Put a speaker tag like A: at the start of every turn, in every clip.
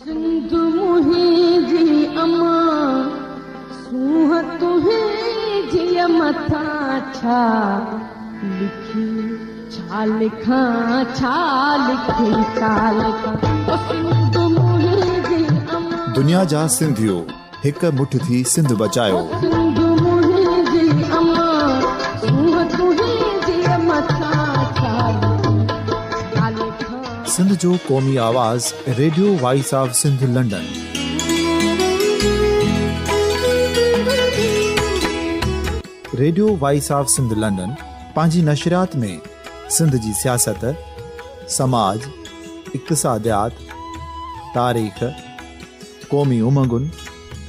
A: सिंध मुंहिंजी अमा सूंह तुंहिंजी मथां छा लिखी छा लिखां छा लिखी छा लिखां ओ सिंध मुंहिंजी अमा
B: दुनिया जा सिंधियो हिक मुठ थी सिंध बचायो
A: सिंध मुंहिंजी अमा सूंह तुंहिंजी मथां छा लिखां
B: सिंध जो क़ौमी आवाज़ radio voice of Sindh London. Radio voice of Sindh London पंहिंजी नशरियात में सिंध जी सियासत, समाज, इक़्तिसादियात, तारीख़, क़ौमी उमंगुनि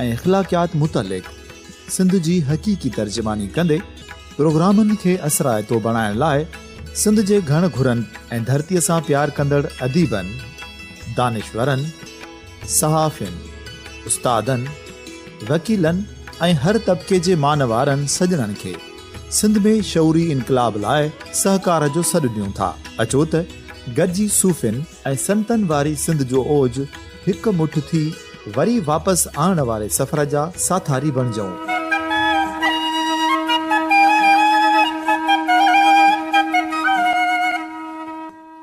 B: ऐं अख़लाक़ियात मुतलिक़ सिंध जी हक़ीक़ी तर्जुमानी कंदे प्रोग्रामनि खे असराइतो बणाइण लाइ सिंध जे घण घुरनि ऐं धरतीअ सां प्यार कंदड़ अदीबनि, दानिशवरनि, सहाफ़ियुनि, उस्तादनि, वकीलनि ऐं हर तबिके जे मानवारनि सजणनि खे सिंध में शऊरी इनक़लाब लाइ सहकार जो सॾु ॾियूं था। अचो त गॾिजी सूफ़ियुनि ऐं संतनि वारी सिंध जो ओज हिक मुठ थी वरी वापसि आणण वारे सफ़र जा साथारी बणिजूं।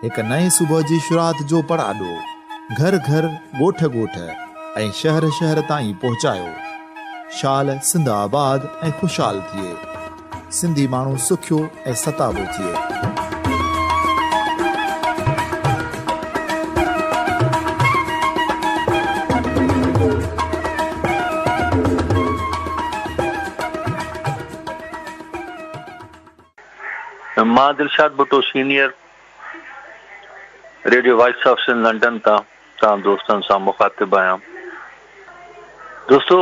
B: हिक नए सुबुह जी शुरूआत जो पड़ाॾो घर घर, ॻोठ ॻोठ ऐं शहर शहर ताईं पहुचायो। शाल सिंध आबाद ऐं ख़ुशहाल थिए, सिंधी माण्हू सुखियो ऐं सताबो थिए।
C: मां Dilshad Bhutto senior radio voice of Sindh London तव्हां दोस्तनि सां मुखातिब आहियां। दोस्तो,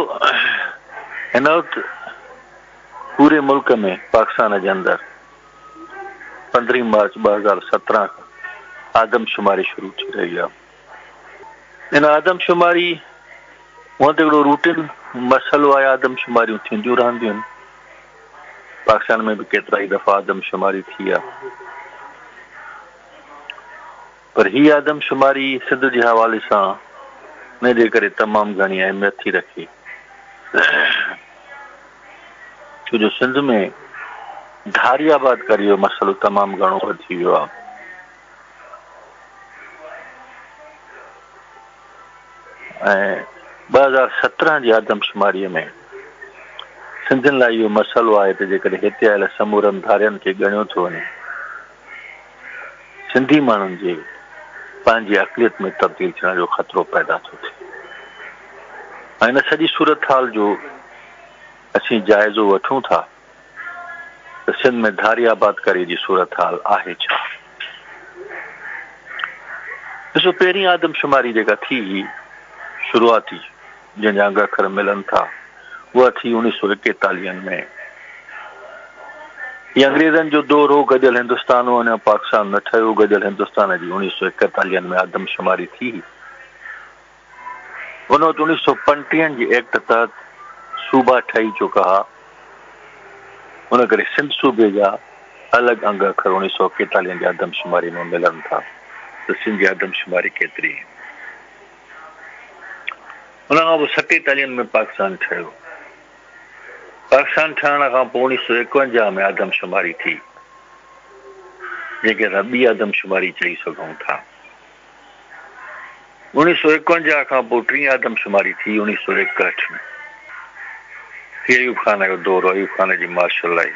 C: हिन वक़्तु पूरे मुल्क में पाकिस्तान जे अंदरि 15 मार्च 2017 खां आदमशुमारी शुरू थी रही आहे। इन आदमशुमारी हूअं त हिकिड़ो रूटीन मसइलो आहे, आदमशुमारियूं थींदियूं रहंदियूं आहिनि। पाकिस्तान में भी केतिरा ई दफ़ा आदमशुमारी थी आहे, पर ही आदमशुमारी सिंध जे हवाले सां इन जे करे तमामु घणी अहमियत थी रखे, छो जो सिंध में धारी आबाद करे जो मसइलो तमामु घणो वधी वियो आहे। ऐं 2017 जी आदमशुमारीअ में सिंधियुनि लाइ इहो मसइलो आहे त जेकॾहिं हिते आयल समूरनि धारियुनि खे ॻणियो थो वञे, सिंधी माण्हुनि जे पंहिंजी अक़लियत में तब्दील थियण जो ख़तरो पैदा थो थिए। ऐं इन सॼी सूरत हाल जो असीं जाइज़ो वठूं था त सिंध में धारी आबाद करे जी सूरत हाल आहे छा। ॾिसो, पहिरीं आदमशुमारी जेका थी हुई शुरूआती, जंहिंजा अंग अखर मिलनि था, उहा थी 1941 में। ये अंग्रेज़नि जो दौर हो, गॾियल हिंदुस्तान हो, अञा पाकिस्तान न ठहियो। गॾियल हिंदुस्तान जी 1941 में आदमशुमारी थी। उन वक़्तु 1935 जे एक्ट तहत सूबा ठही चुका हुआ। उन करे सिंध सूबे जा अलॻि अंग अखर 1941 जी आदमशुमारी में मिलनि था त सिंध जी आदमशुमारी केतिरी। उन खां पोइ 47 में पाकिस्तान ठहियो। पाकिस्तान ठहण खां पोइ 1951 में आदमशुमारी थी, जंहिंखे असां ॿी आदमशुमारी चई सघूं था। 1951 खां पोइ टीं आदमशुमारी थी 1961 में। अयूब खान जो दौर, अयूब खान जी मार्शल आई।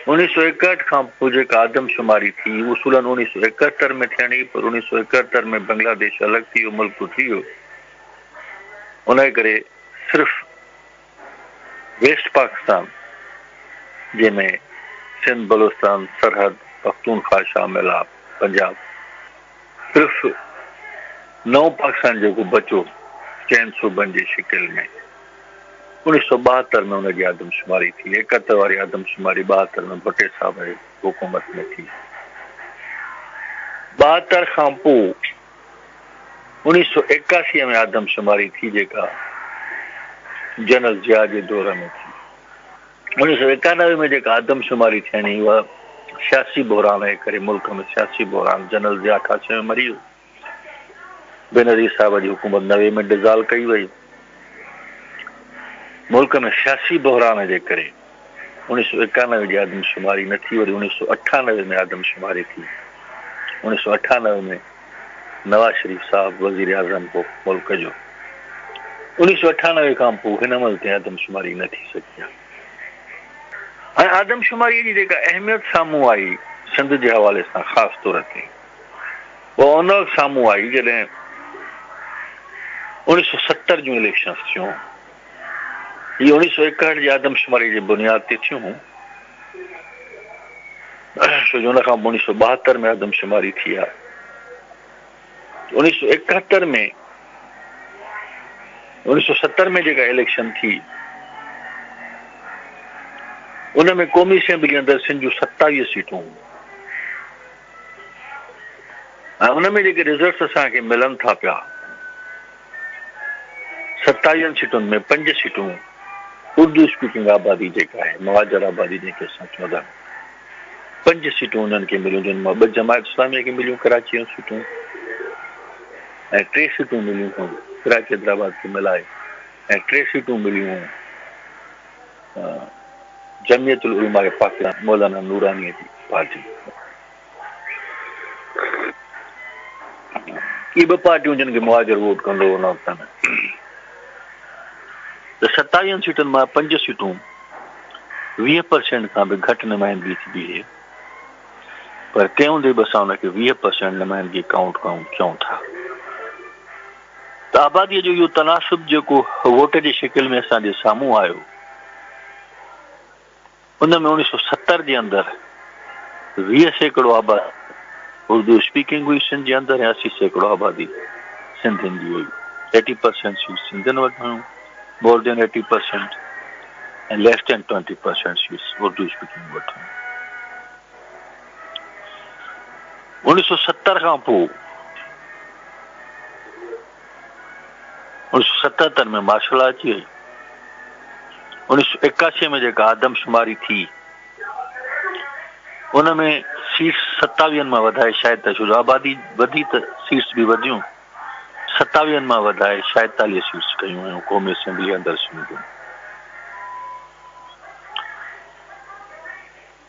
C: 1961 खां पोइ जेका आदमशुमारी थी उसूलन 1971 में थियणी, पर 1971 में बांग्लादेश अलॻि थी वियो, मुल्क थी वियो। उन करे सिर्फ़ वेस्ट पाकिस्तान, जंहिंमें सिंध, बलोचिस्तान, सरहद, पख्तूनख्वा शामिल आहे, पंजाब, सिर्फ़ नओं पाकिस्तान जेको बचो चइनि सूबनि जी शिकिल में, 1972 में हुनजी आदमशुमारी थी। 71 वारी आदमशुमारी 72 में भुट्टे साहब जी हुकूमत में थी। 72 खां पोइ 1981 में आदमशुमारी थी, जेका जनरल जिया जे दौर में थी। 1991 में जेका आदमशुमारी थियणी, उहा सियासी बहरान जे करे, मुल्क में सियासी बहरान, जनरल जिया 88 में मरी वियो। बेनज़ीर साहब जी हुकूमत 90 में डिज़ॉल्व कई वई। मुल्क में सियासी बहरान जे करे 1991 जी आदमशुमारी न थी, वरी 1998 में आदमशुमारी थी। 1998 में नवाज शरीफ साहब वज़ीर आज़म हो मुल्क जो। 1998 खां पोइ हिन महिल ताईं आदमशुमारी न थी सघी आहे। हाणे आदमशुमारी जी जेका अहमियत साम्हूं आई सिंध जे हवाले सां ख़ासि तौर ते, उहा उन वक़्तु साम्हूं आई जॾहिं 1970 जूं इलेक्शन्स थियूं। इहे 1961 जी आदमशुमारी जी बुनियाद ते थियूं, छो जो हुन खां 1972 में आदमशुमारी थी आहे। 1971 में 1970 में जेका इलेक्शन थी उन में क़ौमी असेंबली अंदरि सिंध जूं 27 सीटूं, ऐं उन में जेके रिज़ल्ट्स असांखे मिलनि था पिया, 27 सीटुनि में 5 सीटूं उर्दू स्पीकिंग आबादी जेका आहे, मुहाजिर आबादी जंहिंखे असां चवंदा आहियूं, 5 सीटूं उन्हनि खे मिलियूं, जिन मां 2 जमात इस्लामी खे मिलियूं कराची जूं सीटूं, ऐं 3 सीटूं मिलियूं कराची हैदराबाद खे मिलाए, ऐं 3 सीटूं मिलियूं जमियत उलमा पाकिस्तान मौलाना नूरानी जी पार्टी। इहे 2 पार्टियूं जिन खे मुहाजिर वोट कंदो उन वक़्त में। त 27 सीटुनि मां 5 सीटूं 20% खां बि घटि नुमाइंदगी थी बीहे, पर तंहिं हूंदे बि असां हुनखे 20% नुमाइंदगी काउंट कयूं था। त आबादीअ जो इहो तनासुब जेको वोट जी शिकिल में असांजे साम्हूं आयो, उन में 1970 जे अंदरि 20% आबादी उर्दू स्पीकिंग हुई सिंध जे अंदरि, ऐं 80% आबादी सिंधियुनि जी हुई। 80% सीट सिंधियुनि वटि हुयूं, more than 80%, and less than 20% seats Urdu speaking वटि हुयूं। 1970 खां पोइ 1977 में मार्शल लॉ अची वई। 1981 में जेका आदमशुमारी थी उन में सीट्स 27 मां वधाए शायदि छो जो आबादी वधी त सीट्स बि वधियूं, 27 मां वधाए 46 सीट्स कयूं हुयूं क़ौमी असेंबली अंदरि सिंध जूं।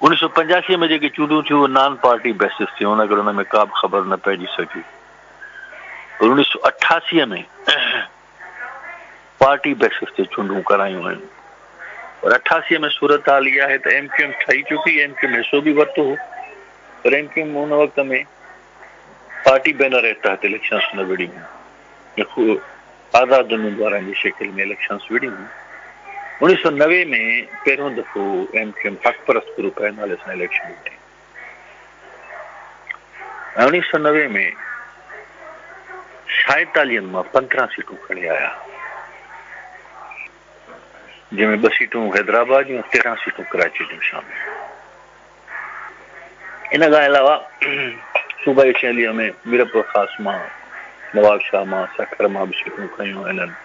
C: 1985 में जेके चूंडूं थियूं नॉन पार्टी बेसिस थियूं, हुन करे हुन में का बि ख़बर न पइजी सघी। 1988 में पार्टी बेसिस ते चूंडूं करायूं आहिनि, पर 88 में सूरत हाल इहा आहे त MQM ठही चुकी, MQM हिसो बि वरितो हो, पर MQM हुन वक़्त में पार्टी बैनर जे तहत इलेक्शन्स न विड़ी हुयूं, आज़ाद उम्मीदवारनि जी शिकिल में इलेक्शन्स विड़ी हुयूं। 1990 में पहिरियों दफ़ो MQM हक़ परस्त ग्रुप जे नाले सां इलेक्शन विड़ी, ऐं 1990 में 47 मां 15 सीटूं खणी आया, जंहिंमें 2 सीटूं हैदराबाद जूं, 13 सीटूं कराची जूं शामिल। इन खां अलावा सूबाई असेंबलीअ में मीरपुर ख़ास मां, नवाब शाह मां, सखर मां बि सीटूं खयूं हिननि।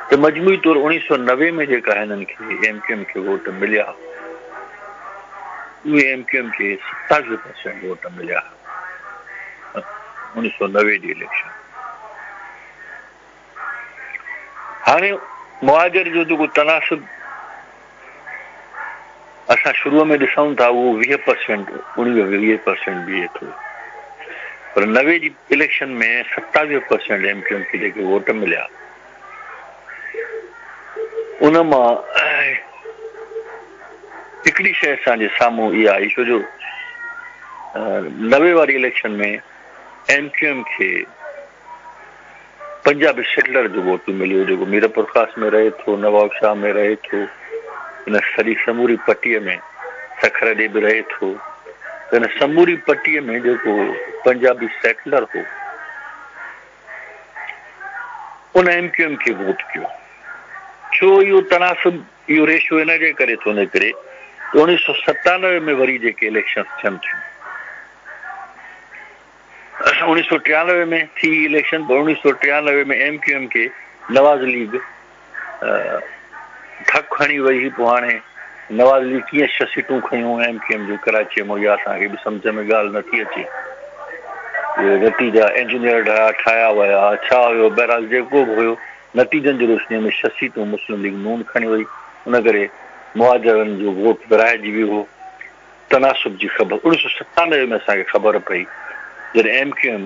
C: त मजमूई तौर 1990 में जेका हिननि खे MQM खे वोट मिलिया, उहे MQM खे 27% वोट मिलिया 1990 जी इलेक्शन। हाणे मुहाजिर जो जेको तनासुब असां शुरूअ में ॾिसूं था उहो 20% 19-20% बीहे थो, पर 90 जी इलेक्शन में 27% MQM खे जेके वोट मिलिया, उन मां हिकिड़ी शइ असांजे साम्हूं इहा आई, छो जो 90 वारी इलेक्शन में MQM खे पंजाबी सेटलर जो वोट मिलियो, जेको मीरपुर ख़ास में रहे थो, नवाब शाह में रहे थो, इन सॼी समूरी पटीअ में सखर ॾे बि रहे थो। त इन समूरी पटीअ में जेको पंजाबी सेटलर हो उन MQM खे वोट कयो। छो इहो तनासुब, इहो रेशियो इन जे करे थो निकिरे त 1997 में वरी जेके इलेक्शन थियनि थियूं, 1993 में थी इलेक्शन, पर 1993 में MQM खे नवाज़ लीग धक खणी वई। पोइ हाणे नवाज़ लीग कीअं 6 सीटूं खयूं MQM जूं कराची में, इहा असांखे बि सम्झ में ॻाल्हि नथी अचे। नतीजा इंजीनियर ठाहिया विया छा हुयो बहरहाल जेको बि हुयो नतीजनि जी रोशनीअ में 6 सीटूं मुस्लिम लीग नून खणी वई उन करे मुहाजिरनि जो वोट विराइजी वियो हो तनासुब जी ख़बर 1997 में असांखे ख़बर पई जॾहिं MQM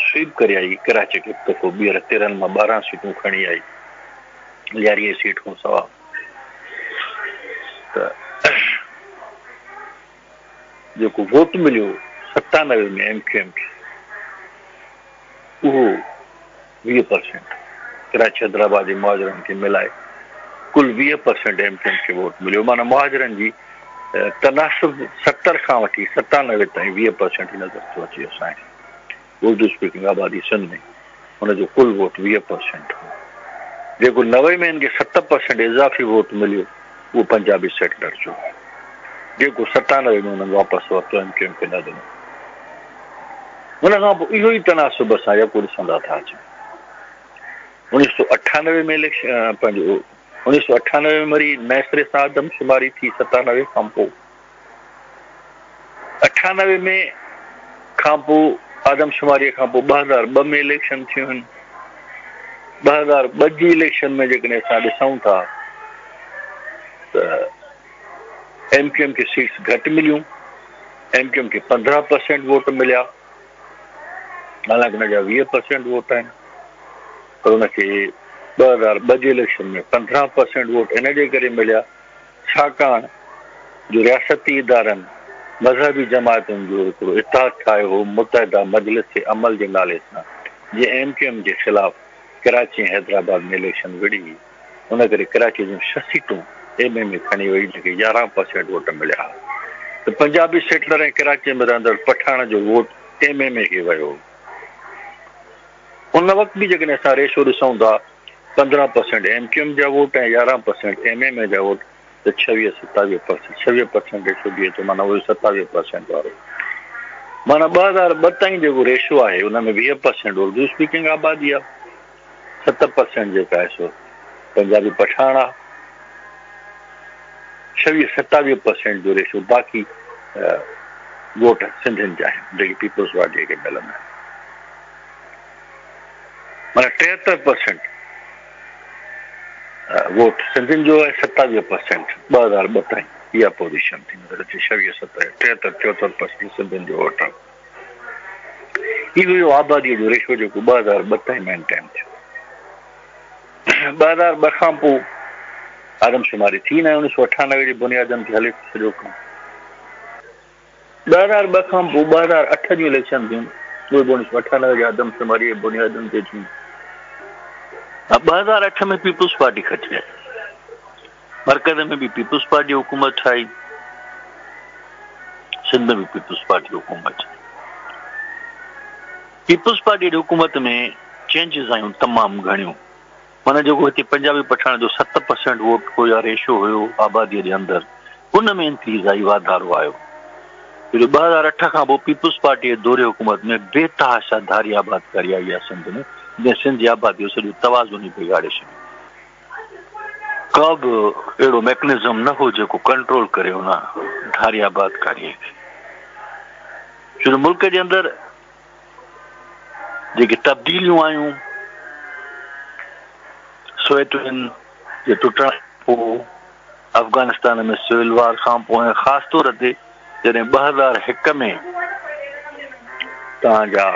C: स्वीप करे आई कराची खे दफ़ो ॿीहर 13 मां 12 सीटूं खणी आई 11 सीट खां सवा त जेको वोट मिलियो 97 में MQM खे उहो 20% कराची हैदराबाद जे मुहाजिरनि खे मिलाए कुल 20% MQM खे वोट मिलियो माना मुहाजिरनि जी तनासुब 70 खां वठी 97 ताईं 20% ई नज़र थो अचे असांखे उर्दू स्पीकिंग आबादी सिंध में हुनजो कुल वोट 20% हो जेको 90 में हिनखे 7% इज़ाफ़ी वोट मिलियो उहो पंजाबी सेक्टर जो जेको 97 में हुननि वापसि वरितो MQM खे न ॾिनो हुन खां पोइ इहो ई तनासुब असां जेको ॾिसंदा था अचूं 1998 में इलेक्शन पंहिंजो 1998 में वरी नए सिरे सां आदमशुमारी थी 97 खां पोइ 98 में खां पोइ आदमशुमारीअ खां पोइ 2002 में इलेक्शन थियूं आहिनि 2002 जी इलेक्शन में जेकॾहिं असां ॾिसूं था त MQM खे सीट्स घटि मिलियूं MQM खे 15% वोट मिलिया हालांकि हुनजा 20% वोट आहिनि पर हुनखे 2002 जे इलेक्शन में 15% वोट इन जे करे मिलिया छाकाणि जो रियासती इदारनि मज़हबी जमातुनि जो हिकिड़ो इतिहाद ठाहियो हो मुतहदा मजलिस अमल जे नाले सां जीअं MQM जे ख़िलाफ़ कराची ऐं हैदराबाद में इलेक्शन विड़ी हुई उन करे कराची जूं 6 सीटूं में खणी वई जेके 11% वोट मिलिया त पंजाबी सेक्टर ऐं कराची में रहंदड़ पठाण जो वोट में खे वियो उन वक़्तु बि जेकॾहिं असां रेशो ॾिसूं था 15% MQM जा वोट ऐं 11% में जा वोट त 26-27% रेशो बीहे थो माना उहो 27% वारो माना 2002 ताईं जेको रेशो आहे हुन में 20% उर्दू स्पीकिंग आबादी आहे 7% जेका आहे सो पंजाबी पठाण आहे 26-27% जो रेशो बाक़ी वोट सिंधियुनि जा आहिनि जेके पीपल्स पार्टीअ खे मिलंदा आहिनि माना 73% वोट सिंधियुनि जो आहे 27% 2002 ताईं इहा पोज़ीशन थी नज़र अचे 73-74% सिंधियुनि जो वोट आहे इहो आबादीअ जो रेशो जेको 2002 ताईं मेंटेन थियो 2002 खां पोइ आदमशुमारी थी न 1998 जी बुनियादनि ते हले सॼो कमु 2002 खां पोइ 2008 जूं इलेक्शन थियूं उहे 1998 जी आदमशुमारी जी बुनियादनि ते थियूं 2008 में पीपल्स पार्टी खटी आई मरकज़ में बि पीपल्स पार्टी हुकूमत ठाही सिंध में बि पीपल्स पार्टी हुकूमत पीपल्स पार्टी जी हुकूमत में चेंजिस आयूं तमामु घणियूं माना जेको हिते पंजाबी पठाण जो 7% वोट को या रेशो हुयो आबादीअ जे अंदरि हुन में इंक्रीज़ आई वाधारो आयो 2008 खां पोइ पीपल्स पार्टी जे दौरे हुकूमत में बेतहाशा धारी आबादकारी आई आहे सिंध में जंहिं सिंध जी आबादी जो सॼो तवाज़ुन ई बिगाड़े छॾियो का बि अहिड़ो मैकेनिज़म न हो जेको कंट्रोल करे हुन धारी आबादकारीअ खे छो मुल्क जे अंदरि जेके तब्दीलियूं आयूं सोवियत जे टुटण खां पोइ अफ़गानिस्तान में सिविल वार खां पोइ ख़ासि तौर ते जॾहिं 2001 में तव्हांजा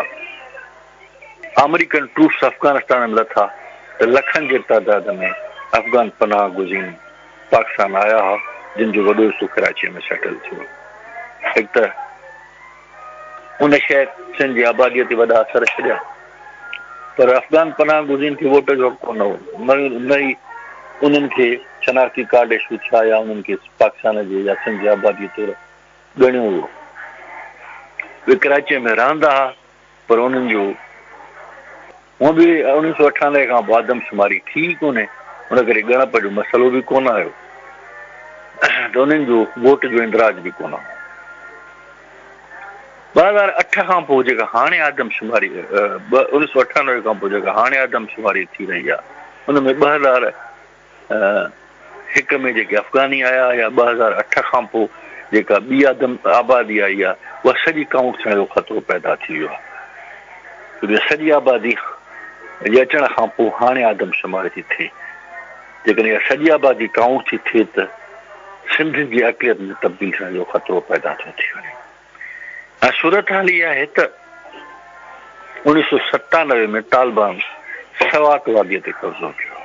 C: अमेरिकन ट्रूप्स अफ़गानिस्तान में लथा त लखनि जे तइदाद में अफ़गान पनाह गुज़ीन पाकिस्तान आया हुआ जिन जो वॾो हिसो कराचीअ में सेटल थियो हिकु त उन शइ सिंध जी आबादीअ ते वॾा असर छॾिया पर अफ़गान पनाह गुज़ीन खे वोट जो हक़ कोन हो न ई उन्हनि खे शनाख़्ती कार्ड इशू थिया या उन्हनि खे पाकिस्तान जे या सिंध जी आबादीअ तौरु ॻणियो हुओ उहे कराचीअ में रहंदा हुआ पर उन्हनि जो हूअं बि 1998 खां पोइ आदमशुमारी थी कोन्हे हुन करे ॻणप जो मसइलो बि कोन आयो त उन्हनि जो वोट जो इंदिराज बि कोन हो 2008 खां पोइ जेका हाणे आदमशुमारी 1998 खां पोइ जेका हाणे आदमशुमारी थी रही आहे हुन में 2001 में जेके अफ़गानी आया या 2008 खां पोइ जेका ॿी आबादी आई आहे उहा सॼी काउंट थियण जो ख़तरो पैदा थी वियो आहे सॼी आबादी जे अचण खां पोइ हाणे आदमशुमारी थी थिए, जेकॾहिं सॼी आबादी काउंट थी थिए त सिंध जी अक़लियत में तब्दील थियण जो ख़तरो पैदा थो थी वञे। ऐं सूरत हाल इहा आहे त 1997 में तालिबान सवात वादीअ ते कब्ज़ो कयो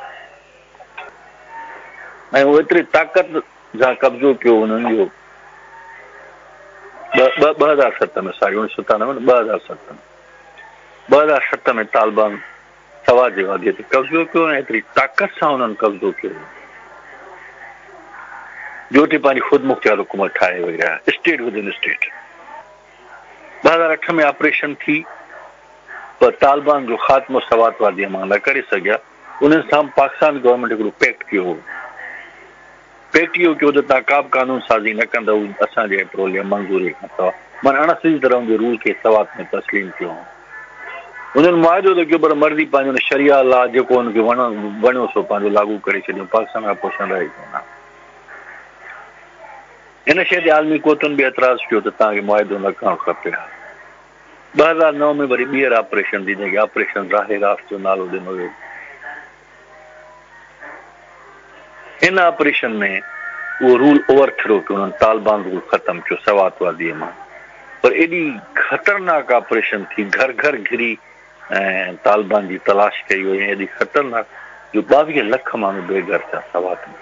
C: ऐं उहो एतिरी ताक़त सां कब्ज़ो कयो हुननि जो 2007 में 2007 में तालिबान सवात जे वादीअ ते कब्ज़ो कयो ऐं एतिरी ताक़त सां हुननि कब्ज़ो कयो जो पंहिंजी ख़ुदि मुख्तियार हुकूमत ठाहे वई आहे, स्टेट विद इन स्टेट। 2008 में ऑपरेशन थी पर तालिबान जो ख़ात्मो सवात वादीअ मां न करे सघिया। उन्हनि सां पाकिस्तान गवर्नमेंट हिकिड़ो पैक्ट कयो त तव्हां का बि कानून साज़ी न कंदव असांजे पेट्रोलियम मंज़ूरी खां सवाइ, माना अणसिधी तरह जे रूल खे सवात में तस्लीम कयो। उन्हनि मुआदो त कयो पर मर्ज़ी पंहिंजो शरिया ला जेको हुनखे वणियो सो पंहिंजो लागू करे छॾियो, पाकिस्तान खां पुछंदा ई कोन। इन शइ ते आलमी क़ुवतुनि बि एतिराज़ कयो त तव्हांखे मुआदो न करणु खपे। 2009 में वरी ॿीहर ऑपरेशन थी, जंहिंखे ऑपरेशन राहे रास्त जो नालो ॾिनो वियो। इन ऑपरेशन में उहो रूल ओवरथ्रो कयो, उन्हनि तालिबान रूल ख़तमु कयो सवात वादीअ मां। पर एॾी ख़तरनाक ऑपरेशन थी, घर घर घिरी ऐं तालिबान जी तलाश कई वई, एॾी ख़तरनाक जो 22 लख माण्हू बेघर थिया सवात में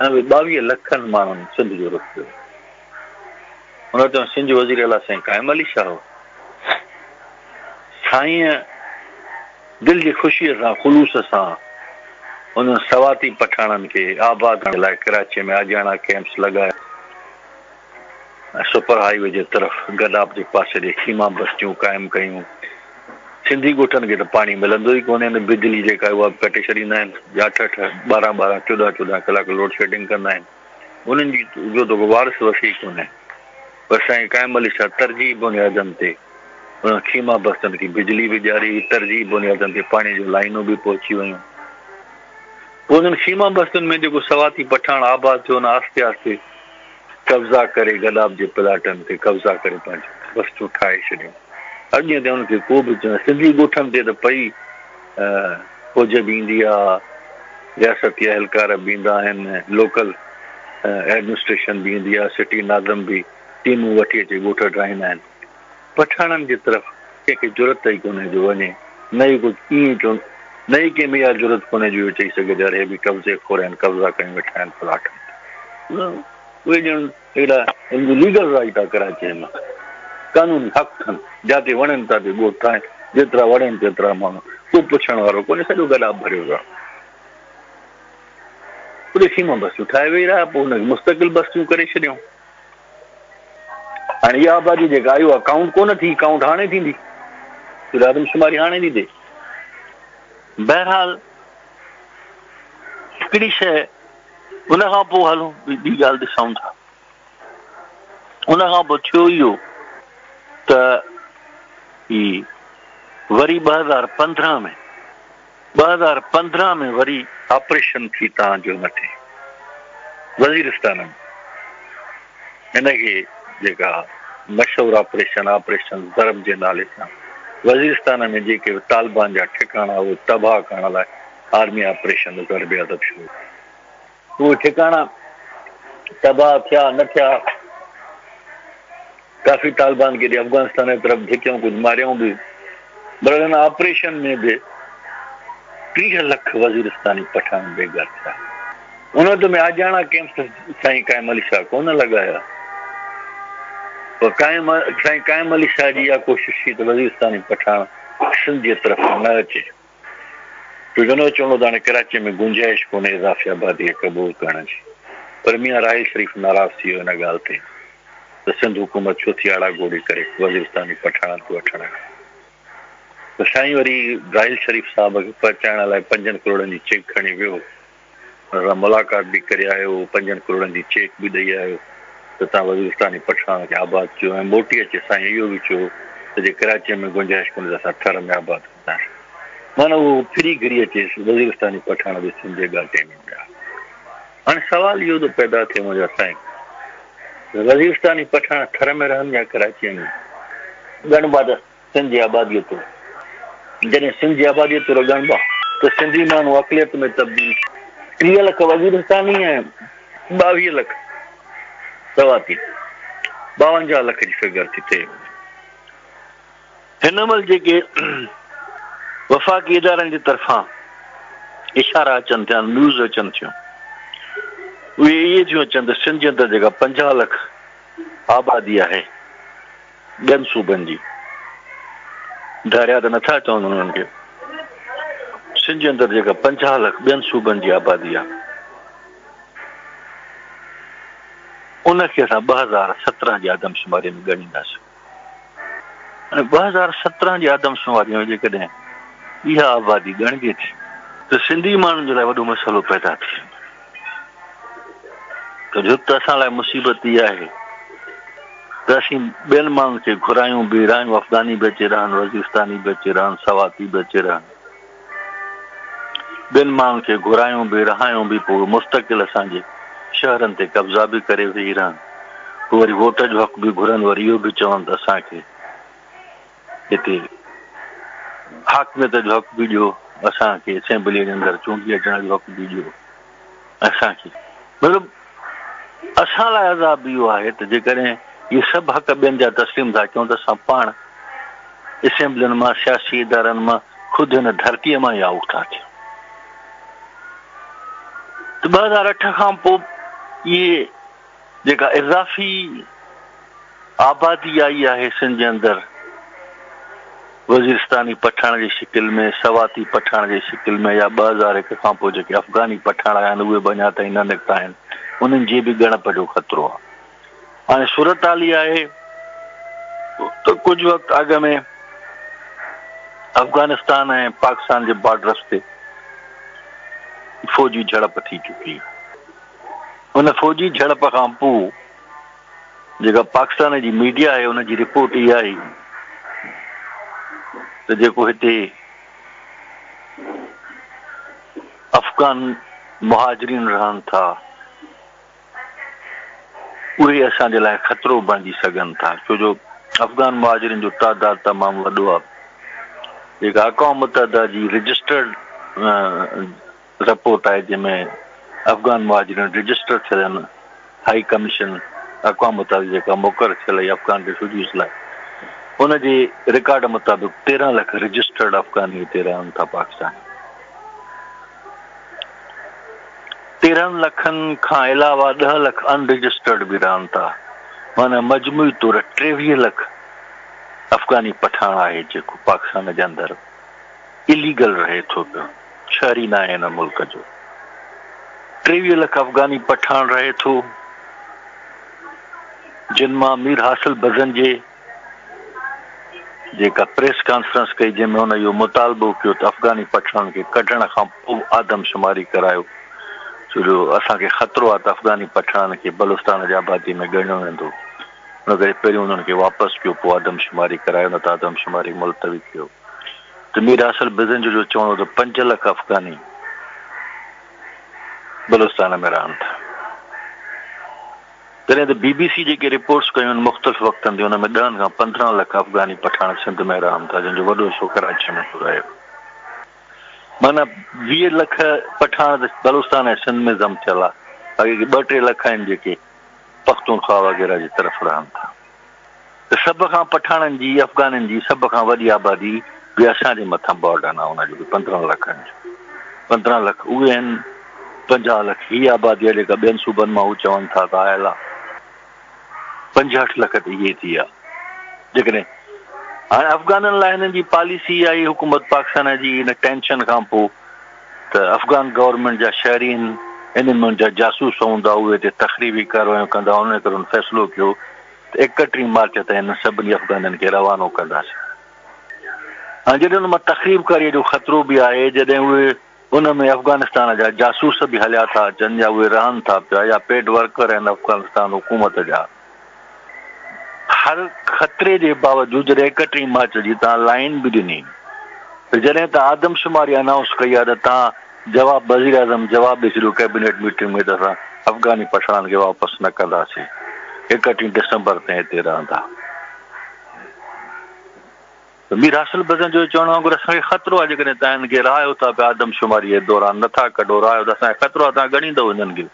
C: ऐं 22 लखनि माण्हुनि सिंध जो रुख कयो। हुन ते सिंध वज़ीर आला साईं क़ाइम अली शाह हो। साईं दिलि जी ख़ुशीअ सां ख़ुलूस सां उन्हनि सवाती पठाणनि खे आबाद करण लाइ कराची में आजियाना कैंप्स लॻाया ऐं सुपर हाईवे जे तरफ़ गदाब जे पासे ॾे खीमा बस्तियूं क़ाइमु कयूं। सिंधी ॻोठनि खे त पाणी मिलंदो ई कोन्हे, बिजली जेका उहा कटे छॾींदा आहिनि, 8-8, 12-12, 14-14 कलाक लोड शेडिंग कंदा आहिनि। उन्हनि जी जो त वारस वसी कोन्हे। पर साईं क़ाइम अली शाह तरजीह बुनियादनि ते उन्हनि खीमा बस्तियुनि खे बिजली बि ॾियारी, तरजीह बुनियादनि ते पाणी जूं लाइनूं बि पहुची वयूं। पोइ उन्हनि खीमा बस्तियुनि में जेको सवाती पठाण आबाद थियो न, आस्ते आस्ते कब्ज़ा करे गदाब जे प्लाटनि ते कब्ज़ा करे पंहिंजूं बस्तियूं ठाहे छॾियूं। अॻे ते हुनखे को बि सिंधी ॻोठनि ते त पई फौज बि ईंदी आहे, रियासती अहलकार बि ईंदा आहिनि, लोकल एडमिनिस्ट्रेशन बि ईंदी आहे, सिटी नाज़म बि टीमूं वठी अची ॻोठ ठाहींदा आहिनि। पठाणनि जी तरफ़ कंहिंखे ज़रूरत ई कोन्हे जो वञे, न ई कुझु ईअं चवनि, न ई कंहिं में इहा ज़रूरत कोन्हे जो चई सघे त अरे बि कब्ज़े खोर आहिनि, कब्ज़ा कयूं वेठा आहिनि प्लाट। उहे ॼण अहिड़ा लीगल राइट आहे कराचीअ में, कानूनी हक़ अथनि, जिते वणनि था ते ॻोठ ठाहिनि, जेतिरा वणनि तेतिरा माण्हू, को पुछण वारो कोन्हे, सॼो गदाब भरियो आहे। उते खीमा बस्तियूं ठाहे वेही रहिया, पोइ हुनखे मुस्तक़िल बस्तियूं करे छॾियऊं। हाणे इहा आबादी जेका आई आहे काउंट कोन थी, काउंट हाणे थींदी, आदमशुमारी हाणे थी थिए। बहरहाल हिकिड़ी शइ उन खां पोइ हलूं ॿी ॻाल्हि ॾिसूं था। उन खां पोइ थियो इहो त वरी 2015 में वरी ऑपरेशन थी तव्हांजो मथे वज़ीरिस्तान में। हिनखे जेका मशहूरु ऑपरेशन ज़रब जे नाले सां वज़ीरिस्तान में जेके तालिबान जा ठिकाणा उहे तबाह करण लाइ आर्मी ऑपरेशन ज़रब अदब शुरू। उहे ठिकाणा तबाह थिया न थिया, काफ़ी तालिबान खे अफ़गानिस्तान जी तरफ़ धिकियूं, कुझु मारियूं बि, पर हिन ऑपरेशन में बि 30 लख वज़ीरिस्तानी पठान बेघर थिया। उन में आजाना कैंप्स साईं क़ाइम अली शाह कोन लॻाया। पर साईं क़ाइम अली शाह जी इहा कोशिशि थी त वज़ीरिस्तानी पठान सिंध जे तरफ़ न अचे, छोजो न चवणो त हाणे कराची में गुंजाइश कोन्हे इज़ाफ़ी आबादी खे क़बूल करण जी। पर मियां राहिल शरीफ़ नाराज़ थी वियो हिन ॻाल्हि ते त सिंध हुकूमत छो थी आड़ा गोड़ी करे वज़ीरिस्तानी पठाणनि खे वठण। त साईं वरी राहिल शरीफ़ साहिब खे पहुचाइण लाइ 5 करोड़नि जी चेक खणी वियो, हुन सां मुलाक़ात बि करे आयो, 5 करोड़नि जी चेक बि ॾेई आयो त तव्हां वज़ीरिस्तानी पठाण खे आबाद कयो ऐं मोटी अचे। साईं इहो बि चयो त जे कराचीअ में गुंजाइश कोन्हे त असां थर में आबाद कंदासीं। माना उहो फिरी घिरी अचे वज़ीरिस्तानी पठाण बि सिंध जे घाटे में विया। हाणे सवाल इहो थो पैदा थिए मुंहिंजा साईं, वज़ीरिस्तानी पठाण थर में रहनि या कराचीअ में? ॻणु बाद सिंध जी आबादीअ ते जॾहिं सिंध जी आबादीअ ते ॻणबा त सिंधी माण्हू अक़लियत में तब्दील 30 लख वज़ीरिस्तानी ऐं 22 लख सवाती 52 लख जी फिगर थी थिए। हिन महिल जेके वफ़ाक़ी इदारनि जी तरफ़ां इशारा अचनि थिया, न्यूज़ अचनि थियूं, उहे इहे थियूं अचनि त सिंध जे अंदरि जेका 50 लख आबादी आहे ॿियनि सूबनि जी, धारिया त नथा चवनि उन्हनि खे, सिंध जे अंदरि जेका 50 लख ॿियनि सूबनि जी आबादी आहे उनखे असां 2017 जी आदमशुमारी में ॻणींदासीं। 2017 जी आदमशुमारी में जेकॾहिं इहा आबादी ॻणिजे थी त सिंधी माण्हुनि जे लाइ वॾो मसइलो पैदा थिए। त असां लाइ मुसीबत इहा आहे त असीं ॿियनि माण्हुनि खे घुरायूं बि रहियूं, अफ़गानी बि अची रहनि, वज़ीरिस्तानी बि अची रहनि, सवाती बि अची रहनि, ॿियनि माण्हुनि खे घुरायूं बि रहायूं बि, पोइ मुस्तक़िल असांजे शहरनि ते कब्ज़ा बि करे वेही रहनि, पोइ वरी वोट जो हक़ बि घुरनि, वरी इहो बि चवनि त असांखे हिते हाकमियत जो हक़ बि ॾियो, असांखे असेंबलीअ जे अंदरि चूंडी अचण जो हक़ बि ॾियो असांखे। मतिलबु असां लाइ अज़ाब इहो आहे त जेकॾहिं इहे सभु हक़ ॿियनि जा तस्लीम था कयूं त असां पाण असेंबलियुनि मां, सियासी इदारनि मां, ख़ुदि हिन धरतीअ मां ई आउट था थियूं। त 2008 खां पोइ इहे जेका इज़ाफ़ी आबादी आई आहे सिंध जे अंदरि, वज़ीरिस्तानी पठाण जी शिकिल में, सवाती पठाण जी शिकिल में, या 2001 खां पोइ जेके अफ़गानी पठाण आहिनि उहे बि अञा ताईं न निकिता आहिनि, उन्हनि जी बि ॻणप जो ख़तरो आहे। हाणे सूरत हाल इहा आहे त कुझु वक़्तु अॻु में अफ़गानिस्तान ऐं पाकिस्तान जे बॉर्डर्स ते फ़ौजी झड़प थी चुकी। उन फ़ौजी झड़प खां पोइ जेका पाकिस्तान जी मीडिया आहे उनजी रिपोर्ट इहा आई त जेको हिते अफ़गान मुहाजिरीन रहनि था उहे असांजे लाइ ख़तरो बणिजी सघनि था, छो जो अफ़गान मुहाजिरीन जो तादाद तमामु वॾो आहे। जेका अक़वाम मुतहदा जी रजिस्टर्ड रिपोर्ट आहे जंहिंमें अफ़गान मुहाजिरीन रजिस्टर थियल आहिनि, हाई कमीशन अक़वाम मुतहदा जेका मुक़ररु थियल आहे अफ़गान रिफ्यूजीज़ लाइ, उनजे रिकॉर्ड मुताबिक़ 13 लख रजिस्टर्ड अफ़गानी हिते रहनि था पाकिस्तान। 13 लखनि खां अलावा 10 लख अनरजिस्टर्ड बि रहनि था, माना मजमूई तौरु 23 लख अफ़गानी पठाण आहे जेको पाकिस्तान जे अंदरि इलीगल रहे थो पियो, शहरी न आहे हिन मुल्क जो। 23 लख अफ़गानी पठाण रहे थो, जिन मां मीर हासिल बज़न जे जेका प्रेस कॉन्फ्रेंस कई जंहिंमें हुन इहो मुतालबो कयो त अफ़गानी पठाण खे कढण खां पोइ आदमशुमारी करायो, छो जो असांखे ख़तरो आहे त अफ़गानी पठाण खे बलूचिस्तान जी आबादी में ॻणियो वेंदो, हुन करे पहिरियों उन्हनि खे वापसि कयो, पोइ आदमशुमारी करायो, न त आदमशुमारी मुलतवी कयो। त मीर हासिल बज़न जो चवणो त 5 लख अफ़गानी बलूचिस्तान में रहनि था। तॾहिं त BBC जेके रिपोर्ट्स कयूं आहिनि मुख़्तलिफ़ वक़्तनि ते, हुन में 10 खां 15 लख अफ़गानी पठाण सिंध में रहनि था, जंहिंजो वॾो हिसो कराची में थो रहे। माना 20 लख पठाण बलूचिस्तान ऐं सिंध में ज़म थियल आहे, बाक़ी 2-3 लख आहिनि जेके पख्तूनख्वा वग़ैरह जी तरफ़ रहनि था। त सभ खां पठाणनि जी, अफ़गाननि जी सभ खां वॾी आबादी बि असांजे मथां बॉर्डन आहे, हुनजो बि 15 लखनि जो। 15 लख उहे आहिनि, 50 लख हीअ आबादी आहे जेका ॿियनि सूबनि मां हू चवनि था त आयल आहे, 65 लख त इहे थी आहे। जेकॾहिं हाणे अफ़गाननि लाइ हिननि जी पॉलिसी आई हुकूमत पाकिस्तान जी हिन टेंशन खां पोइ त अफ़गान गवर्नमेंट जा शहरीन इन्हनि जा जासूस हूंदा, उहे हिते तक़रीबी कार्रवायूं कंदा, उन करे फ़ैसिलो कयो त 31 मार्च ते हिन सभिनी अफ़गाननि खे रवानो कंदासीं। हाणे जॾहिं हुन मां तक़रीबकारीअ जो ख़तरो बि आहे, जॾहिं उहे उन में अफ़गानिस्तान जा जासूस बि हलिया था अचनि, या उहे रहनि था पिया, या पेड वर्कर आहिनि अफ़गानिस्तान हुकूमत जा, हर ख़तरे जे बावजूदि जॾहिं 31 मार्च जी तव्हां लाइन बि ॾिनी त जॾहिं तव्हां आदमशुमारी अनाउंस कई आहे त तव्हां जवाब वज़ीर आज़म जवाब ॾेई छॾियो कैबिनेट मीटिंग में त असां अफ़गानी पठाण खे वापसि न कंदासीं, 31 डिसंबर ताईं हिते रहंदा। मीर हासिल बदन जो चवणो आहे असांखे ख़तरो आहे जेकॾहिं तव्हां हिन खे रहायो था पिया आदमशुमारी जे दौरान नथा कढो रहायो त असांखे ख़तरो आहे तव्हां ॻणींदव हिननि खे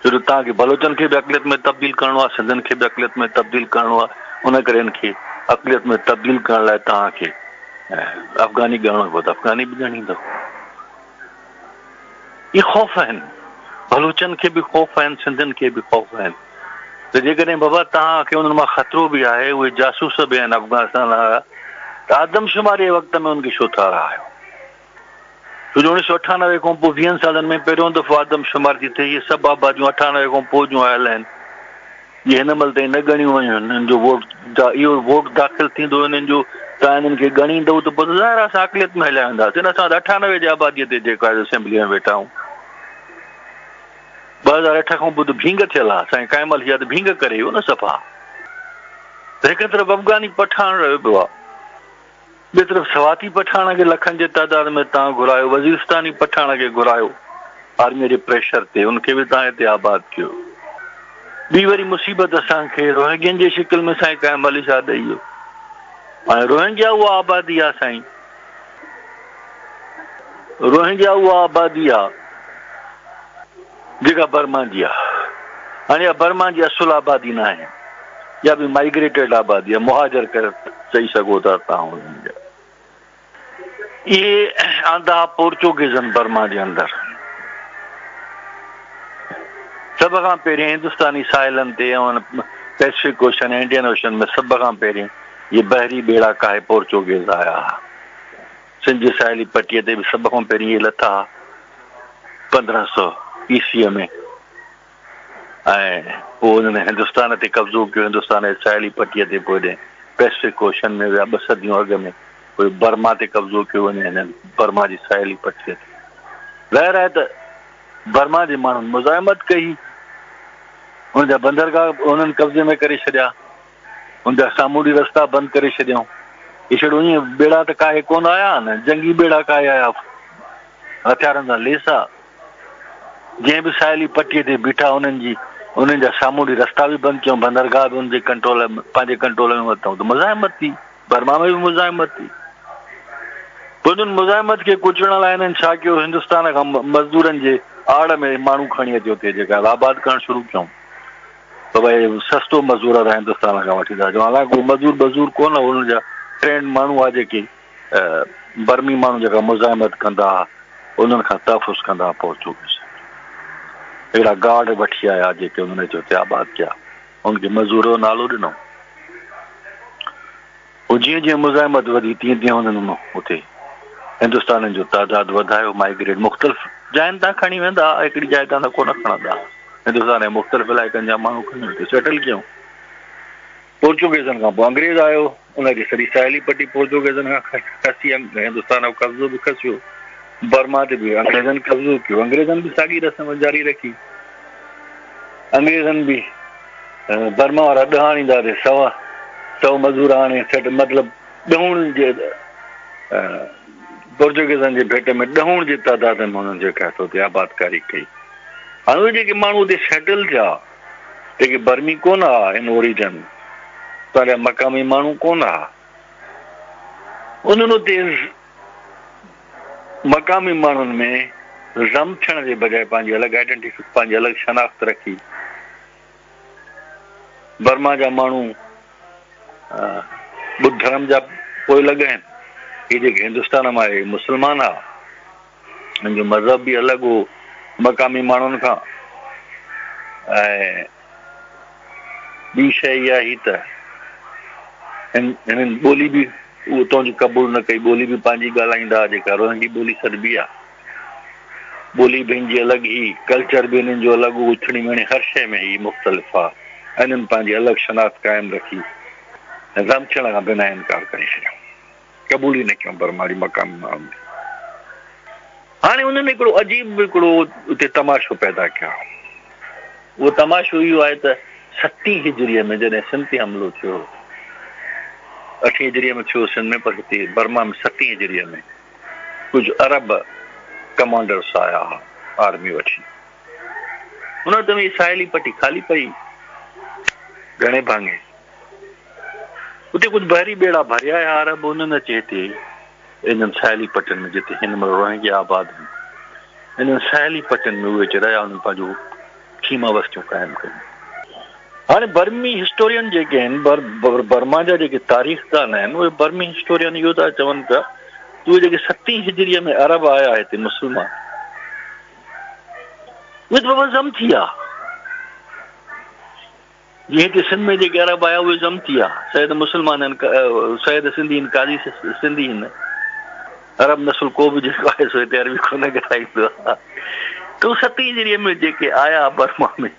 C: छो जो तव्हांखे बलोचनि खे बि अक़लियत में तब्दील करिणो आहे सिंधियुनि खे बि अक़लियत में तब्दील करिणो आहे उन करे हिन खे अक़लियत में तब्दील करण लाइ तव्हांखे अफ़गानी ॻणणो पियो त अफ़गानी बि ॻणींदव इहे ख़ौफ़ आहिनि बलोचनि खे बि ख़ौफ़ आहिनि सिंधियुनि खे बि ख़ौफ़ आहिनि त जेकॾहिं बाबा तव्हांखे उन्हनि मां ख़तरो बि आहे उहे जासूस बि आहिनि अफ़गानिस्तान वारा त आदमशुमारी जे वक़्त में उनखे छो था रहायो छो जो 1998 खां पोइ 20 सालनि में पहिरियों दफ़ो आदमशुमारी थी थिए इहे सभु आबादियूं 98 खां पोइ जूं आयल आहिनि इहे हिन महिल ताईं न ॻणियूं वयूं आहिनि हिननि जो इहो वोट दाख़िल थींदो हिननि जो तव्हां हिननि खे ॻणींदव त पोइ ज़ाहिर आहे असां अक़लियत में हलिया वेंदासीं असां 98 जे आबादीअ ते जेको आहे असेंबली में वेठा आहियूं 2008 खां पोइ त भींग थियल आहे असांखे कंहिं महिल इहा त भींग करे वियो न सफ़ा त हिकु तरफ़ अफ़गानी पठान रहियो पियो आहे ॿिए तरफ़ सवाती पठान खे लखनि जे तइदाद में तव्हां घुरायो वज़ीरिस्तानी पठान खे घुरायो आर्मीअ जे प्रेशर ते उनखे बि तव्हां हिते आबाद कयो ॿी वरी मुसीबत असांखे रोहिंग्यनि जे शिकिल में साईं कंहिं महिल छा ॾेई वियो हाणे रोहिंग्या उहा आबादी आहे साईं रोहिंग्या उहा आबादी आहे जेका बर्मा जी आहे हाणे इहा बर्मा जी असुल आबादी न आहे या बि माइग्रेटेड आबादी आहे मुहाजर करे चई सघो था तव्हां हुननि जा इहे आंदा पोर्चुगीज़नि बर्मा जे अंदरि सभ खां पहिरीं हिंदुस्तानी साहिलनि ते ऐं पैसिफिक ओशन इंडियन ओशन में सभ खां पहिरीं इहे बहरी ॿेड़ा काहे पोर्चुगीज़ आया सिंध जी साहिली पटीअ ते बि सभ खां पहिरीं इहे लथा 1500 ईस्वीअ में ऐं पोइ हुननि हिंदुस्तान ते कब्ज़ो कयो हिंदुस्तान जी साहिली पटीअ ते पोइ पैसिफिक ओशन में विया 2 सदियूं अॻु में कोई बर्मा ते कब्ज़ो कयो वञे हिननि बर्मा जी साहिली पटीअ ते ज़ाहिर आहे त बर्मा जे माण्हुनि मुज़ाहिमत कई हुनजा बंदरगाह उन्हनि कब्ज़े में करे छॾिया हुनजा सामूंडी रस्ता बंदि करे छॾियऊं इहे छड़ो ईअं ॿेड़ा त काहे कोन आया न जंगी ॿेड़ा काहे आया हथियारनि सां लेस आहे जंहिं बि साहिली पटीअ ते बीठा उन्हनि जा सामूंडी रस्ता बि बंदि कयूं बंदरगाह बि हुनजे कंट्रोल में पंहिंजे कंट्रोल में वरितऊं त मुज़ाहिमत थी बर्मा में बि मुज़ाहिमत थी पोइ हुननि मुज़ाहिमत खे कुचलण लाइ हिननि छा कयो हिंदुस्तान खां मज़दूरनि जे आड़ में माण्हू खणी अचो थिए जेका आबाद करणु शुरू कयूं त भई सस्तो मज़दूर आहे हिंदुस्तान खां वठी था अचूं हालांकि मज़दूर कोन हुननि जा ट्रेंड माण्हू आहे जेके बर्मी माण्हू जेका मुज़ाहिमत कंदा उन्हनि खां तहफ़ुज़ कंदा पोर्चुगीज़ अहिड़ा गार्ड वठी आया जेके उन्हनि जो हुते आबाद कया उनखे मज़दूर जो नालो ॾिनो पोइ जीअं जीअं मुज़ाहिमत वधी तीअं तीअं हुननि हुते हिंदुस्तान जो तइदाद वधायो माइग्रेट मुख़्तलिफ़ जाइनि तां खणी वेंदा हिकिड़ी जाइ तां त कोन खणंदा हिंदुस्तान जे मुख़्तलिफ़ इलाइक़नि जा माण्हू खणी हिते सेटल कयूं पोर्चुगीज़नि खां पोइ अंग्रेज़ आयो उनजी सॼी साहिली पटी पोर्चुगीज़नि खां खसी हिंदुस्तान जो कब्ज़ो बि खसियो बर्मा ते बि अंग्रेज़नि कब्ज़ो कयो अंग्रेज़नि बि साॻी रस्म जारी रखी अंग्रेज़नि बि बर्मा वारा ॾह आणींदा हुआ 100 मज़दूर हाणे सेट मतिलबु ॾहूं जे पोर्चुगीज़नि जे भेट में ॾहूं जे तइदाद में हुननि जेका हुते आबादकारी कई हाणे उहे जेके माण्हू हुते सेटल थिया जेके बर्मी कोन हुआ इन ओरिजिन पंहिंजा मक़ामी माण्हू कोन हुआ उन्हनि हुते मक़ामी माण्हुनि में रम थियण जे बजाए पंहिंजी अलॻि आइडेंटिटी पंहिंजी अलॻि शनाख़्त रखी बर्मा जा माण्हू ॿुध धर्म जा पोइ लॻा आहिनि इहे जेके हिंदुस्तान मां आहे मुस्लमान आहे हिन जो मज़हब बि अलॻि हो मक़ामी माण्हुनि खां ऐं ॿी शइ इहा ई त हिननि ॿोली बि उतां जी क़बूल न कई ॿोली बि पंहिंजी ॻाल्हाईंदा जेका रोहिंगी ॿोली सॾिबी आहे ॿोली बि हिन जी अलॻि ई कल्चर बि हिननि जो अलॻि उथणी वेहणी हर शइ में ही मुख़्तलिफ़ आहे हिननि पंहिंजी अलॻि शनाख़्त क़ाइमु रखी ऐं रम थियण खां बिना इनकार करे छॾियऊं क़बूल ई न कयूं बर्माड़ी मक़ामी माण्हुनि हाणे उन्हनि हिकिड़ो अजीब हिकिड़ो उते तमाशो पैदा कयो उहो तमाशो इहो आहे त 7 हिजरीअ में जॾहिं सिंध ते हमिलो थियो 8 हिजरीअ में थियो सिंध में पर हिते बर्मा में 7 हिजरीअ में कुझु अरब कमांडर्स आया हुआ आर्मी वठी उन वक़्त में साहिली पटी ख़ाली पई घणे भाङे उते कुझु बहरी ॿेड़ा भरिया हुया अरब, उन्हनि अची हिते इन्हनि साहेली पटनि में जिते हिन महिल रोहिंग्या आबाद आहिनि, इन्हनि साहेली पटनि में उहे रहिया उन्हनि पंहिंजो खीमा वस्तियूं क़ाइमु कयूं। हाणे बर्मी हिस्टोरियन जेके आहिनि, बर्मा जा जेके तारीख़दान आहिनि, उहे बर्मी हिस्टोरियन इहो था चवनि पिया उहे जेके 7वीं हिजरीअ में अरब आया हिते मुस्लमान, उहे त बाबा ज़म थी विया। जीअं हिते सिंध में जेके अरब आया उहे ज़म थी विया। सैद मुस्लमान आहिनि, सैद सिंधी आहिनि, काज़ी सिंधी आहिनि। अरब नसुल को बि जेको आहे सो हिते अरबी कोन ॻाल्हाईंदो आहे। तो 7वीं हिजरीअ में जेके आया बर्मा में,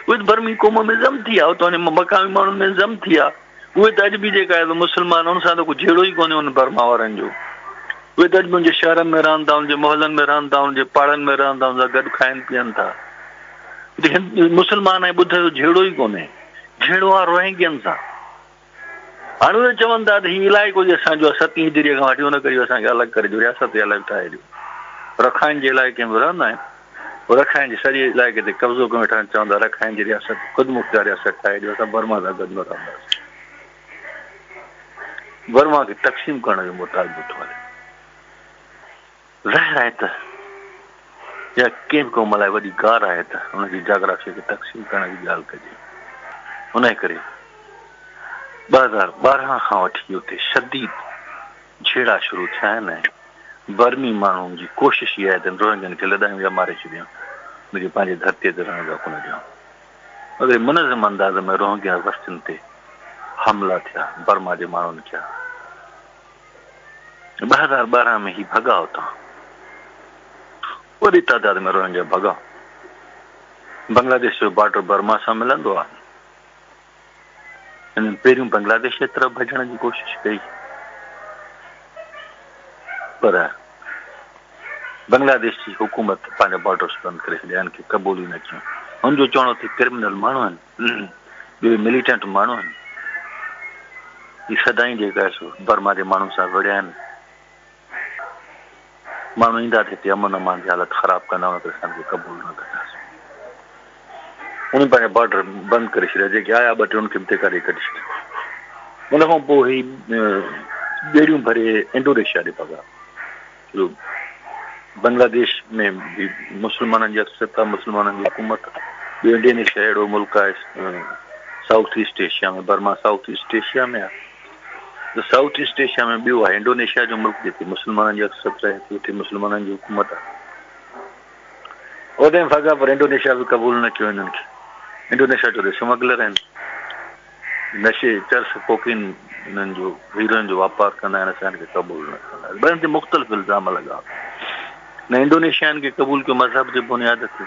C: उहे बर्मी क़ौम में ज़म थी विया, उतां मक़ामी माण्हुनि में ज़म थी विया। उहे त अॼु बि जेका आहे मुस्लमान, उन सां त कुझु जहिड़ो ई कोन्हे उन बर्मा वारनि जो। उहे त अॼु मुंहिंजे शहरनि में रहनि था, उनजे मोहल्लनि में रहनि था, उनजे पाड़नि में रहनि था, उन सां गॾु खाइनि पीअनि था। मुस्लमान ऐं ॿुध जो जहिड़ो ई कोन्हे, जहिड़ो आहे रोहिंग्यनि सां। हाणे उहे चवनि था त हीउ इलाइक़ो जे असांजो 7वीं हिजरीअ खां वठी, हुन करे असांखे अलॻि करे ॾियो, रियासत अलॻि ठाहे ॾियो। रखाइन जे इलाइक़े में रहंदा आहिनि, रखाइन जे सॼे इलाइक़े ते कब्ज़ो करे वेठा आहिनि, चवंदा रखाइन जी रियासत ख़ुदि मुख्तियार रियासत ठाहे ॾियो, असां बर्मा सां गॾु न रहंदासीं। बर्मा खे तक़सीम करण जो मुतालबो थो हले। ज़ाहिर आहे त या कंहिं बि क़ौम लाइ वॾी गार आहे त हुनजी जाग्राफीअ खे तक़सीम करण जी ॻाल्हि कजे। उन करे 2012 खां वठी उते शदीद छेड़ा शुरू थिया आहिनि। बर्मी माण्हुनि जी कोशिशि इहा आहे त रोहिंग्यनि खे लॾायूं या मारे छॾियूं, मुंहिंजे पंहिंजे धरतीअ ते रहण जा कोन ॾियूं। अगरि मुनज़म अंदाज़ में रोहिंग्या बस्तियुनि ते हमला थिया, बर्मा जे माण्हुनि थिया। 2012 में ही भॻा उतां, वॾी तादाद में रोहिंग्या भॻा। बांग्लादेश जो बॉर्डर बर्मा सां मिलंदो आहे। हिननि पहिरियों बांग्लादेश जे तरफ़ भॼण जी कोशिशि कई, पर बांग्लादेश जी हुकूमत पंहिंजा बॉर्डर्स बंदि करे छॾिया, हिनखे क़बूल ई न कयूं। हुनजो चवणो थी क्रिमिनल माण्हू आहिनि, ॿियो मिलिटेंट माण्हू आहिनि। ही सदाईं जेका आहे सो बर्मा जे माण्हुनि सां विढ़िया आहिनि। माण्हू ईंदा त हिते अमन अमान जी हालत ख़राबु कंदा, हुन करे असांखे क़बूल न कंदासीं। उन पंहिंजा बॉर्डर बंदि करे छॾिया, जेके आया 2-3 उनखे बि कढी छॾिया। उन खां पोइ ही ॿेड़ियूं भरे इंडोनेशिया ॾे भॻा। बांग्लादेश में बि मुस्लमाननि जी अक्सरता, मुस्लमाननि जी हुकूमत। ॿियो इंडोनेशिया अहिड़ो मुल्क आहे साउथ ईस्ट एशिया में, बर्मा साउथ ईस्ट एशिया में आहे। त साउथ ईस्ट एशिया में ॿियो आहे इंडोनेशिया जो मुल्क, जिते मुस्लमाननि जी अक्सरता आहे, उते मुस्लमाननि जी हुकूमत आहे। ओॾे भॻा, पर इंडोनेशिया बि क़बूल न कयो हिननि खे। इंडोनेशिया जो स्मगलर आहिनि, नशे चर्स कोकीन हिननि जो हीरोइन जो वापारु कंदा आहिनि, असां हिनखे क़बूल न कंदा। ॿियनि ते मुख़्तलिफ़ इल्ज़ाम लॻा। न इंडोनेशियन खे क़बूल कयो मज़हब जे बुनियाद ते,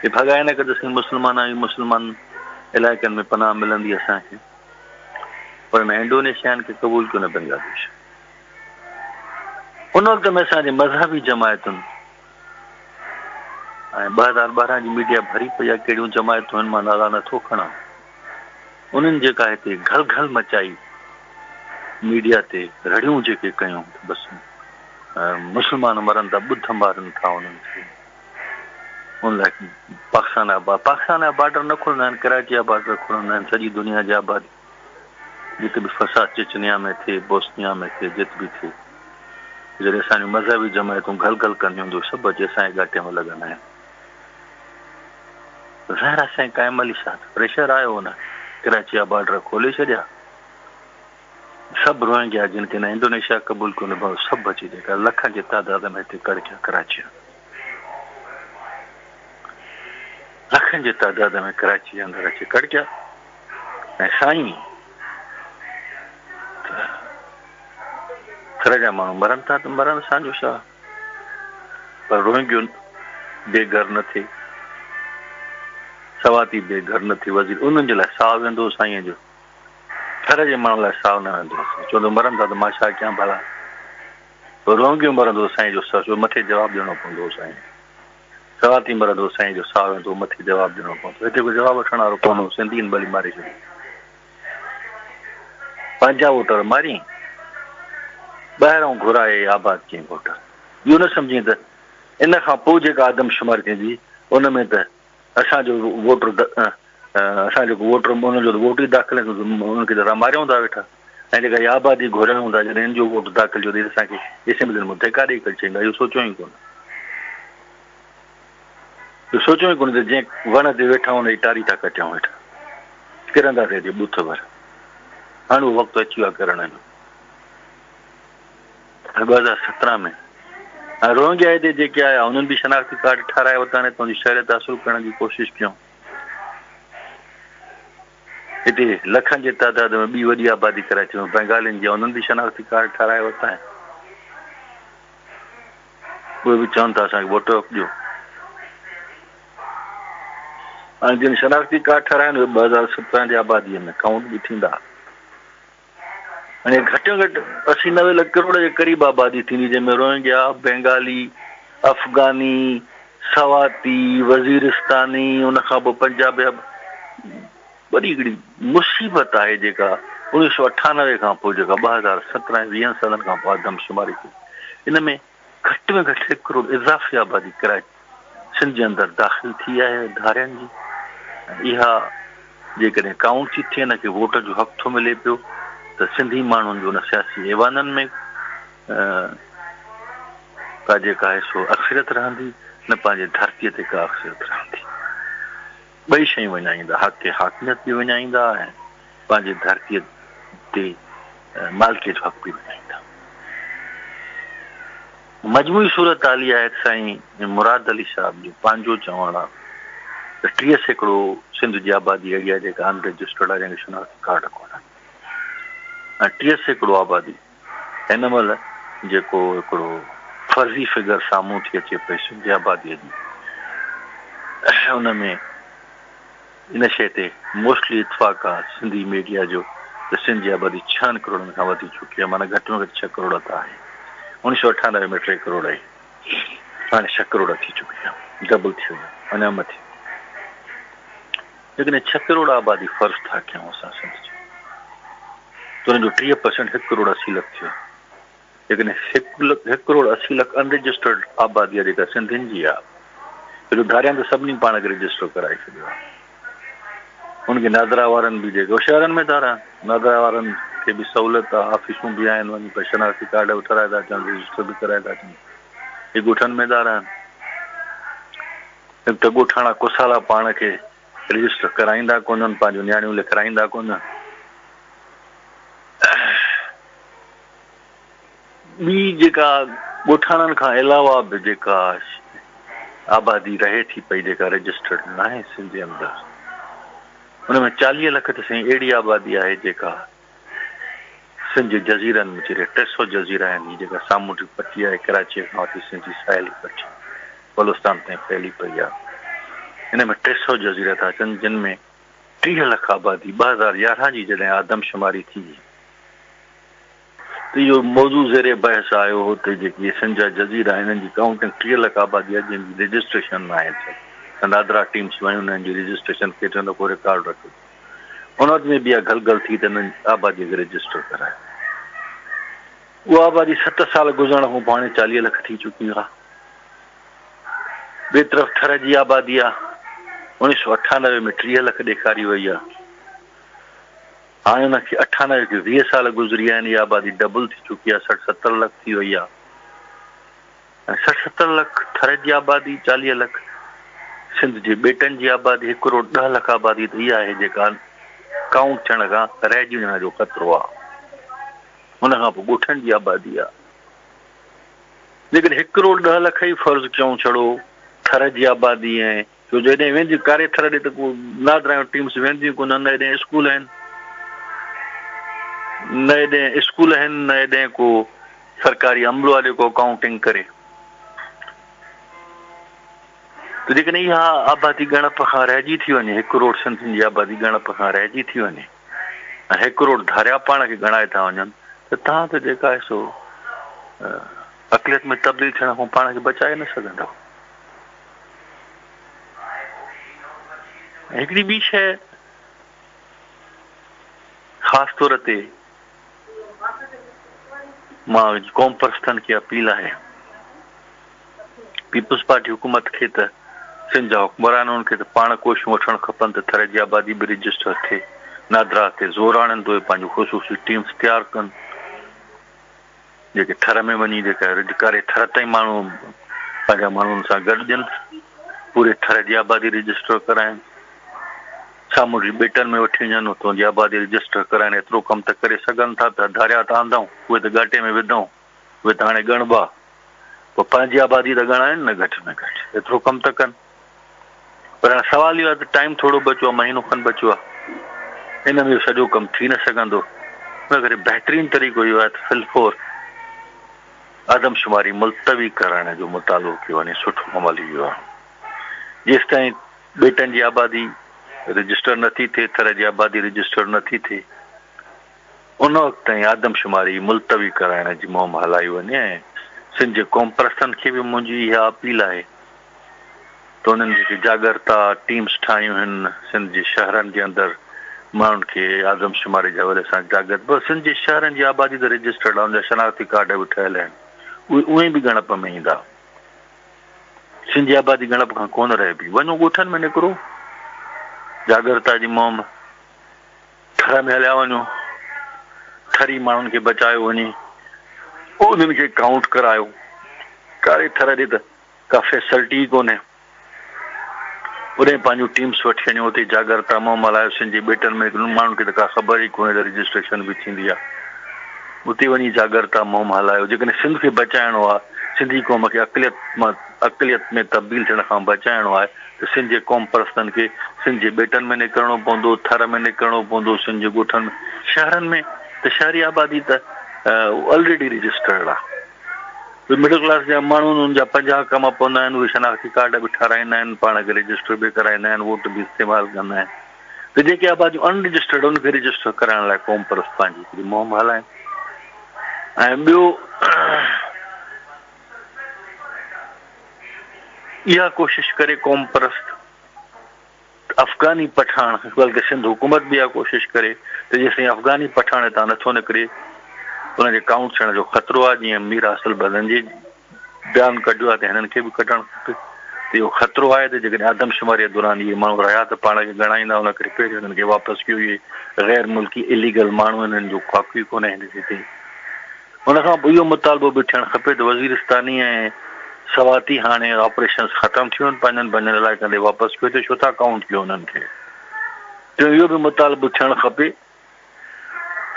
C: हे भॻा हिन करे असीं मुस्लमान आहियूं, मुस्लमान इलाइक़नि में पनाह मिलंदी असांखे, पर न इंडोनेशियन खे क़बूल कयो न बांग्लादेश। उन वक़्त में असांजे मज़हबी जमायतुनि ऐं 2012 जी मीडिया भरी पई आहे, कहिड़ियूं जमायतूं आहिनि मां नाला नथो खणां। उन्हनि जेका हिते घल घल मचाई मीडिया ते, रड़ियूं जेके कयूं, बसि मुस्लमान मरनि था, ॿुध मारनि था उन्हनि खे। उन लाइ पाकिस्तान जा बॉर्डर न खुलंदा आहिनि, कराची जा बॉर्डर खुलंदा आहिनि। सॼी दुनिया जी आबादी जिते बि फसाद चेचनिया में थिए, बोस्निया में थिए, जिते बि थिए, जॾहिं असांजूं मज़हबी जमायतूं घल घल कंदियूं हूंदियूं, सभु अची असांजे घाटे में लॻंदा आहिनि। ज़ाहिर असांजे काइम अली सां प्रेशर आयो हो न, कराची जा बॉर्डर खोले छॾिया। सभु रोहिंग्या जिन खे न इंडोनेशिया क़बूल कोन भाउ, सभु अची जेका लख जे तादाद में हिते कड़किया कराची, लखनि जे तादाद में कराची जे अंदरि अची कड़किया। ऐं साईं घर जा माण्हू मरनि था त मरनि, असांजो छा। पर रोहिंगियूं बेघर न थिए, सवाती बेघर न थी, वज़ीर उन्हनि जे लाइ साहु वेंदो साईं जो, घर जे माण्हुनि लाइ साहु न वेंदो। चवंदो मरनि था त मां छा कयां भला। रोहिंगियूं मरंदो साईं जो ससु मथे जवाबु ॾियणो पवंदो साईं। सवाती मरंदो साईं जो साहु वेंदो, मथे जवाबु ॾियणो पवंदो। हिते कोई जवाबु वठण वारो कोन हो, सिंधियुनि भली मारे छॾी, पंहिंजा वोटर मारी, ॿाहिरां घुराए आबाद कयईं वोटर। इहो न सम्झी त इन खां पोइ जेका आदमशुमारी थींदी उन में त असांजो वोटर, असांजो वोटर, उनजो वोट ई दाख़िल, उनखे त मारियूं था वेठा। ऐं जेका इहा आबादी घुरायूं था जॾहिं जो वोट दाख़िल जो असांखे एसेंबली में धिका ॾेई करे चईंदा इहो सोचियो ई कोन इहो सोचियो ई कोन त जंहिं वण ते वेठा हुन जी टारी था कटियूं वेठा किरंदासीं अॼु बूथ भर हाणे उहो वक़्तु अची वियो आहे करण जो 2017 में रोहिंग्या हिते जेके आया उन्हनि बि शनाख़्ती कार्ड ठाराए वरिता ने तुंहिंजी शहरियत हासिल करण जी कोशिशि कयूं हिते लखनि जे तादाद में ॿी वॾी आबादी कराए छॾियूं बंगालियुनि जी उन्हनि बि शनाख़्ती कार्ड ठाराए वरिता आहिनि उहे बि चवनि था असांखे वोट ॾियो हाणे जिन शनाख़्ती कार्ड ठाराया आहिनि उहे 2017 जी आबादीअ में काउंट बि थींदा हाणे घटि में घटि 80-90 लख करोड़ जे क़रीब आबादी थींदी जंहिंमें रोहिंग्या बेंगाली अफ़गानी सवाती वज़ीरिस्तानी उनखां पोइ पंजाब वॾी हिकिड़ी मुसीबत आहे जेका 1998 खां पोइ जेका 2017-20 सालनि खां पोइ आदमशुमारी थी इन में घटि में घटि 1 करोड़ इज़ाफ़ी आबादी कराए सिंध जे अंदरि दाख़िल थी आहे धारियनि जी इहा जेकॾहिं काउंट थी थिए न की वोट जो हक़ थो मिले पियो त सिंधी माण्हुनि जो न सियासी ऐवाननि में का जेका आहे सो अक्सरियत रहंदी न पंहिंजे धरतीअ ते का अक्सरियत रहंदी ॿई शयूं विञाईंदा हक़ खे हाकिमियत बि विञाईंदा ऐं पंहिंजे धरतीअ ते मालिकीअ जो हक़ बि विञाईंदा मजमूई सूरत हाल इहा आहे साईं मुराद अली साहिब जो पंहिंजो चवण आहे त 30% सिंध जी आबादी अहिड़ी आहे जेका अनरजिस्टर्ड आहे जंहिंखे शनाख़्ती कार्ड कोन्हे ऐं 30% आबादी हिन महिल जेको हिकिड़ो फर्ज़ी फिगर साम्हूं थी अचे पई सिंध जी आबादीअ जी उन में इन शइ ते मोस्टली इतफ़ाक़ आहे सिंधी मीडिया जो त सिंध जी आबादी 6 करोड़नि खां वधी चुकी आहे माना घटि में घटि 6 करोड़ त आहे 1998 में 3 करोड़ आई हाणे 6 करोड़ थी चुकी आहे डबल थी वई अञा मथे लेकिन 6 करोड़ आबादी फ़र्ज़ था कयूं असां सिंध जो त हुनजो 30% 1 करोड़ 80 लख थियो लेकिन 1 करोड़ 80 लख अनरजिस्टर्ड आबादी आहे जेका सिंधियुनि जी आहे हेॾो धारियां त सभिनी पाण खे रजिस्टर कराए छॾियो आहे उनखे नादरा वारनि बि जेके शहरनि में था रहनि नादरा वारनि खे बि सहूलियत आहे ऑफिसूं बि आहिनि वञी पर शनाख़्ती कार्ड बि ठाराए था अचनि रजिस्टर बि कराए था अचनि हे ॻोठनि में था रहनि हिकु त ॻोठाणा कुसाला पाण खे रजिस्टर कराईंदा कोन्हनि पंहिंजूं नियाणियूं लिखाराईंदा कोन ॿी जेका ॻोठाणनि खां अलावा बि जेका आबादी रहे थी पई जेका रजिस्टर्ड न आहे सिंध जे अंदरि हुनमें 40 लख त साईं अहिड़ी आबादी आहे जेका सिंध जे जज़ीरनि में चिरे 300 जज़ीरा आहिनि जेका सामुंडी पटी आहे कराची खां वठी सिंध जी साहेली पटी बलोचिस्तान ताईं फैली पई आहे हिन में 300 जज़ीरा था अचनि जिन में 30 लख आबादी 2011 जी जॾहिं आदमशुमारी थी त इहो मौज़ू ज़ेरे बहस आयो हुते जेकी सिंध जा जज़ीरा हिननि जी काउंटिंग 30 लख आबादी आहे जंहिंजी रजिस्ट्रेशन न आहे नादरा टीम्स वयूं हुननि जी रजिस्ट्रेशन खे चवंदो को रिकॉर्ड रखियो उन में बि इहा गलगल थी त हिननि आबादीअ खे रजिस्टर करायो उहा आबादी 7 साल गुज़रण खां पोइ हाणे 40 लख थी चुकी आहे ॿिए तरफ़ थर जी आबादी आहे 1998 में 30 लख ॾेखारी वई आहे हाणे हुनखे 98 खे 20 साल गुज़री विया आहिनि इहा आबादी डबल थी चुकी आहे 60-70 लख थी वई आहे ऐं 60-70 लख थर जी आबादी 40 लख सिंध जे ॿेटनि जी आबादी 1 करोड़ 10 लख आबादी त इहा आहे जेका काउंट थियण खां रहिजी वञण जो ख़तरो आहे हुनखां पोइ ॻोठनि जी आबादी आहे लेकिन 1 करोड़ 10 लख ई फ़र्ज़ु कयूं छड़ो थर जी आबादी ऐं छो जो हेॾे वेंदियूं कारे थर ॾे त को नादरा टीम्स वेंदियूं कोन न हेॾे स्कूल आहिनि न हेॾे स्कूल आहिनि न हेॾे को सरकारी अमलो आहे जेको काउंटिंग करे त जेकॾहिं इहा आबादी ॻणप खां रहिजी थी वञे 1 करोड़ सिंधियुनि जी आबादी ॻणप खां रहिजी थी वञे ऐं 1 करोड़ धारिया पाण खे ॻणाए था वञनि त तव्हां त जेका आहे सो अक़लियत में तब्दील थियण खां पाण खे बचाए न सघंदव हिकिड़ी ॿी शइ ख़ासि तौर ते मां क़ौम परस्तनि खे अपील आहे पीपल्स पार्टी हुकूमत खे त सिंध जा हुक्मरान उन्हनि खे त पाण कोशिशूं वठणु खपनि त थर जी आबादी बि रजिस्टर थिए नादरा ते ज़ोर आणनि थो पंहिंजो ख़ुसूसी टीम्स तयारु कनि जेके थर में वञी जेका रिज करे थर ताईं माण्हू पंहिंजा माण्हुनि सां गॾु ॾियनि पूरे थर जी आबादी रजिस्टर कराइनि सामुंडी ॿेटनि में वठी वञनि उतां जी आबादी रजिस्टर कराइनि एतिरो कमु त करे सघनि था त धारिया त आंदऊं उहे त घाटे में विधऊं उहे त हाणे ॻणबा पोइ पंहिंजी आबादी त ॻणाइनि न घटि में घटि एतिरो कमु त कनि पर हाणे सुवाल इहो आहे त टाइम थोरो बचियो आहे महीनो खनि बचियो आहे इन में सॼो कमु थी न सघंदो इन करे बहितरीनु तरीक़ो इहो आहे त फिलफोर आदमशुमारी मुल्तवी करण जो मुतालो कयो वञे सुठो अमल इहो आहे जेसि ताईं ॿेटनि जी आबादी रजिस्टर नथी थिए थर जी आबादी रजिस्टर नथी थिए उन वक़्तु ताईं आदमशुमारी मुल्तवी कराइण जी मुहिम हलाई वञे ऐं सिंध जे क़ौम परस्तनि खे बि मुंहिंजी इहा अपील आहे त उन्हनि जेके जागरता टीम्स ठाहियूं आहिनि सिंध जे शहरनि जे अंदरि माण्हुनि खे आदमशुमारी जे हवाले सां जागृत बसि सिंध जे शहरनि जी आबादी त रजिस्टर्ड आहे उनजा शनाख़ती कार्ड बि ठहियल आहिनि उहे बि ॻणप में ईंदा सिंध जी आबादी ॻणप खां कोन रहिबी वञो ॻोठनि में निकिरो जागरता जी मुहिम थर में हलिया वञो थरी माण्हुनि खे बचायो वञे उन्हनि खे काउंट करायो कारे थर ॾे त का फैसिलिटी कोन्हे उॾे पंहिंजूं टीम्स वठी वञो उते जागरता मुहिम हलायो सिंध जे ॿेटनि में माण्हुनि खे त का ख़बर ई कोन्हे त रजिस्ट्रेशन बि थींदी आहे उते वञी जागरता मुहिम हलायो जेकॾहिं सिंध खे बचाइणो आहे सिंधी क़ौम खे अक़लियत में तब्दील थियण खां बचाइणो आहे त सिंध जे क़ौम परस्तनि खे सिंध जे ॿेटनि में निकिरणो पवंदो थर में निकिरणो पवंदो सिंध जे ॻोठनि में शहरनि में त शहरी आबादी त ऑलरेडी रजिस्टर्ड आहे मिडिल क्लास जा माण्हू उन्हनि जा 50 कम पवंदा आहिनि उहे शनाख़ती कार्ड बि ठाराईंदा आहिनि पाण खे रजिस्टर बि कराईंदा आहिनि वोट बि इस्तेमालु कंदा आहिनि त जेके आबादियूं अनरजिस्टर्ड उनखे रजिस्टर कराइण लाइ क़ौम परस्त पंहिंजी हिकिड़ी मुहिम हलाइनि ऐं ॿियो इहा कोशिशि करे क़ौम परस्त अफ़गानी पठान बल्कि सिंध हुकूमत बि इहा कोशिशि करे त जेसिताईं अफ़गानी पठान हितां नथो निकिरे उनजे काउंट थियण जो ख़तरो आहे जीअं मीर हासिल बदन जी बयानु कढियो आहे त हिननि खे बि कढणु खपे त इहो ख़तरो आहे त जेकॾहिं आदमशुमारीअ दौरान इहे माण्हू रहिया त पाण खे ॻणाईंदा उन करे पहिरियों हिननि खे वापसि कयो इहे ग़ैर मुल्की इलीगल माण्हू हिननि जो काफ़ी कोन्हे हिन हिते उनखां पोइ इहो मुतालबो बि थियणु खपे त वज़ीरिस्तानी ऐं सवाती हाणे ऑपरेशन ख़तमु थियूं आहिनि पंहिंजनि इलाइक़नि ते वापसि कयो त छो था काउंट कयो उन्हनि खे त इहो बि मुतालबो थियणु खपे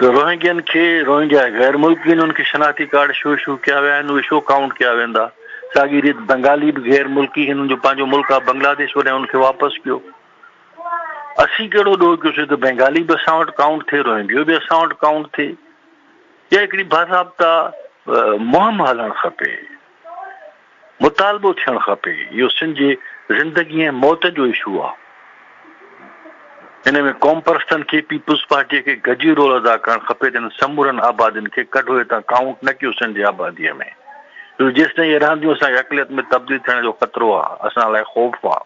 C: त रोहिंग्यनि खे रोहिंग्या गैर मुल्की उन्हनि खे शनाख़ती कार्ड छो कया विया आहिनि उहे छो काउंट कया वेंदा साॻी रीति बंगाली बि गैर मुल्की हिननि जो पंहिंजो मुल्क आहे बांग्लादेश वॾे उनखे वापसि कयो असीं कहिड़ो ॾोह कयोसीं त बंगाली बि असां वटि काउंट थिए रोहिंगियो बि असां वटि काउंट थिए इहा हिकिड़ी बाज़ाब्ता मुहिम हलणु खपे मुतालबो थियणु खपे इहो सिंध जी ज़िंदगी ऐं मौत जो इशू आहे हिन में क़ौम परस्तनि खे पीपुल्स पार्टीअ खे गॾिजी रोल अदा करणु खपे त हिन समूरनि आबादियुनि खे कढो हितां काउंट न कयो सिंध जी आबादीअ में जेसि ताईं रहंदियूं असांखे अक़लियत में तब्दील थियण जो ख़तरो आहे असां लाइ ख़ौफ़ आहे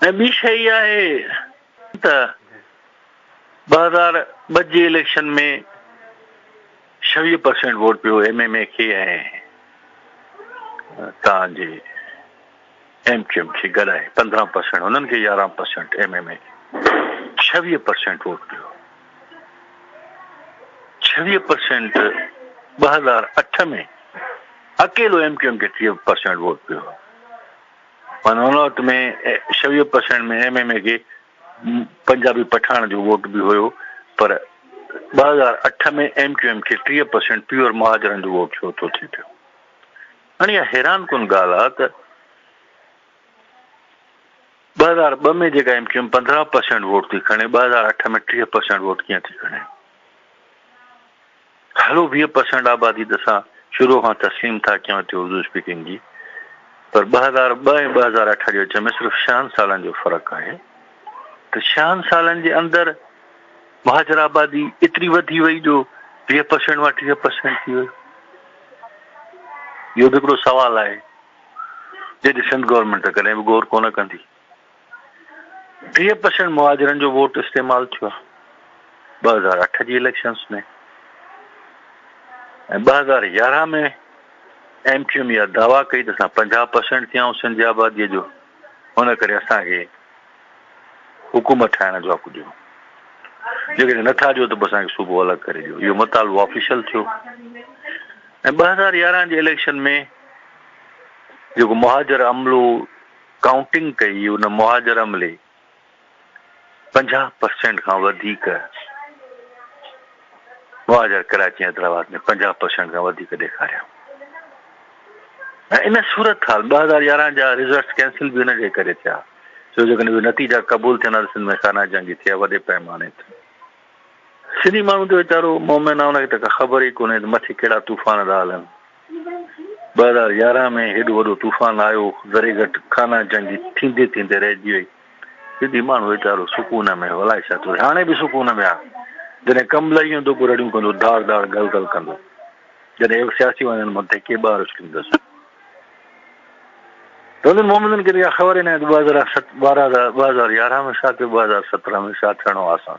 C: ऐं ॿी शइ इहा आहे त 2002 जे इलेक्शन में 26% वोट पियो MMA खे ऐं तव्हांजे MQM खे गॾाए 15% हुननि खे 11% MMA 26% वोट पियो 26% 2008 में अकेलो MQM खे 30% वोट पियो माना हुन वक़्त में 26% में MMA खे पंजाबी पठान जो वोट बि हुयो पर 2008 में MQM खे 30% प्योर महाजरनि जो वोट छो थो थिए पियो हाणे इहा हैरान कुन ॻाल्हि आहे त 2002 में जेका MQM 15% वोट थी खणे 2008 में 30% वोट कीअं थी खणे हलो 20% आबादी त असां शुरू खां तस्लीम था कयूं हिते उर्दू स्पीकिंग जी पर 2002 ऐं 2008 जे विच में सिर्फ़ु 6 सालनि जो फ़र्क़ु आहे त 6 सालनि जे अंदरि महाजर आबादी एतिरी वधी वई जो 20% मां 30% थी वई इहो बि हिकिड़ो सवाल आहे जॾहिं सिंध गवर्नमेंट त कॾहिं बि गौर कोन कंदी 30% मुहाजिरनि जो वोट इस्तेमालु थियो आहे 2008 जी इलेक्शन्स में ऐं 2011 में MQM इहा दावा कई त असां 50% थिया सिंध जी आबादीअ जो हुन करे असांखे हुकूमत ठाहिण जो हक़ ॾियो, जेकॾहिं नथा ॾियो त पोइ असांखे सूबो अलॻि करे ॾियो। इहो मुतालबो ऑफिशियल थियो। ऐं 2011 जे इलेक्शन में जेको मुहाजिर अमलो काउंटिंग कई, उन मुहाजिर अमले 50% खां वधीक मुहाजिर कराची हैदराबाद में 50% खां वधीक ॾेखारिया। ऐं इन सूरत हाल 2011 जा रिज़ल्ट कैंसिल बि हिनजे करे थिया, छो जो कॾहिं नतीजा क़बूल थियनि सिंध में खाना जंगी थिया वॾे पैमाने ते। सिंधी माण्हू त वीचारो मोमिन आहे, हुनखे त ख़बर ई कोन्हे त मथे कहिड़ा तूफ़ान था हलनि। 2011 में हेॾो वॾो तूफ़ान आयो, ज़रे घटि खाना जंगी थींदे थींदे रहिजी वई। सिंधी माण्हू वीचारो सुकून में हो, अलाए छा थो थिए। हाणे बि सुकून में आहे, जॾहिं कमु लही वेंदो पोइ रड़ियूं कंदो, दाड़ दाड़ गल गल कंदो, जॾहिं सियासी वञनि मथे के ॿार उछलींदुसि। त उन्हनि मोमिननि खे इहा ख़बर ई न आहे 2011 में छा थियो, 2017 में छा थियणो आहे असां।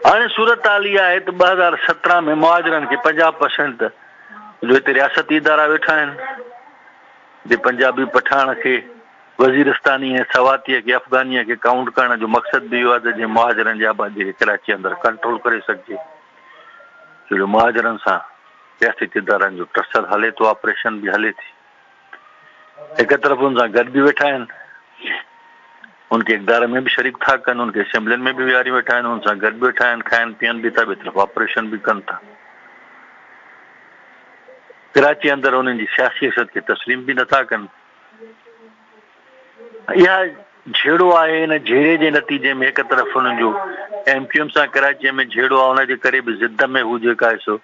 C: हाणे सूरत हाल इहा आहे त 2017 में मुहाजिरनि खे 50% जो हिते रियासती इदारा वेठा आहिनि, जे पंजाबी पठान खे, वज़ीरिस्तानी ऐं सवातीअ खे, अफ़गानीअ खे काउंट करण जो मक़सदु बि इहो आहे त जीअं मुहाजिरनि जी आबादी खे कराची अंदरि कंट्रोल करे सघिजे। छो जो मुहाजिरनि सां रियासती इदारनि जो टसल हले थो, ऑपरेशन बि हले थी। हिकु तरफ़ हुन सां गॾु बि वेठा आहिनि, उनखे इक़दार में बि शरीक था कनि, उनखे असेंबलियुनि में बि विहारी वेठा आहिनि, हुन सां गॾु बि वेठा आहिनि, खाइनि पीअनि बि था, ॿिए तरफ़ ऑपरेशन बि कनि था। कराची अंदरि उन्हनि जी सियासी हैसियत खे तस्लीम बि नथा कनि। इहा झेड़ो आहे। इन झेड़े जे नतीजे में हिकु तरफ़ हुननि जो MQM सां कराचीअ में झेड़ो आहे, हुनजे करे बि ज़िद में हू जेका आहे सो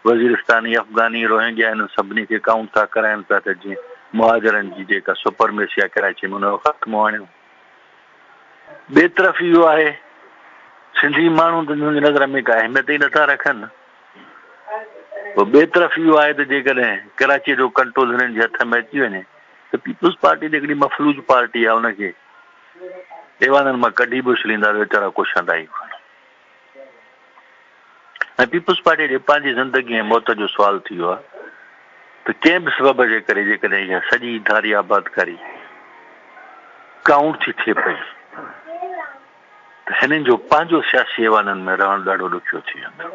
C: वज़ीरिस्तानी, अफ़गानी, रोहिंग्या आहिनि, सभिनी खे काउंट था कराइनि पिया त जीअं मुहाजिरनि जी जेका सुपरमेसी आहे कराची में हुनजो ख़त्मो आणियो। ॿिए तरफ़ इहो आहे सिंधी माण्हू त मुंहिंजी नज़र में का अहमियत ई नथा रखनि। पोइ ॿिए तरफ़ इहो आहे त जेकॾहिं कराचीअ जो कंट्रोल हिननि जे हथ में अची वञे त पीपुल्स पार्टी हिकिड़ी मफ़लूज पार्टी आहे, हुनखे एवाननि मां कढी बि उछलींदा वीचारा कुझंदा ई कोन। ऐं पीपुल्स पार्टी जे पंहिंजी ज़िंदगी ऐं मौत जो सुवाल थी वियो आहे त कंहिं बि सबब जे करे जेकॾहिं इहा सॼी धारी आबादकारी काउंट थी थिए पई त हिननि जो पंहिंजो सियासी एवाननि में रहणु ॾाढो ॾुखियो थी वेंदो।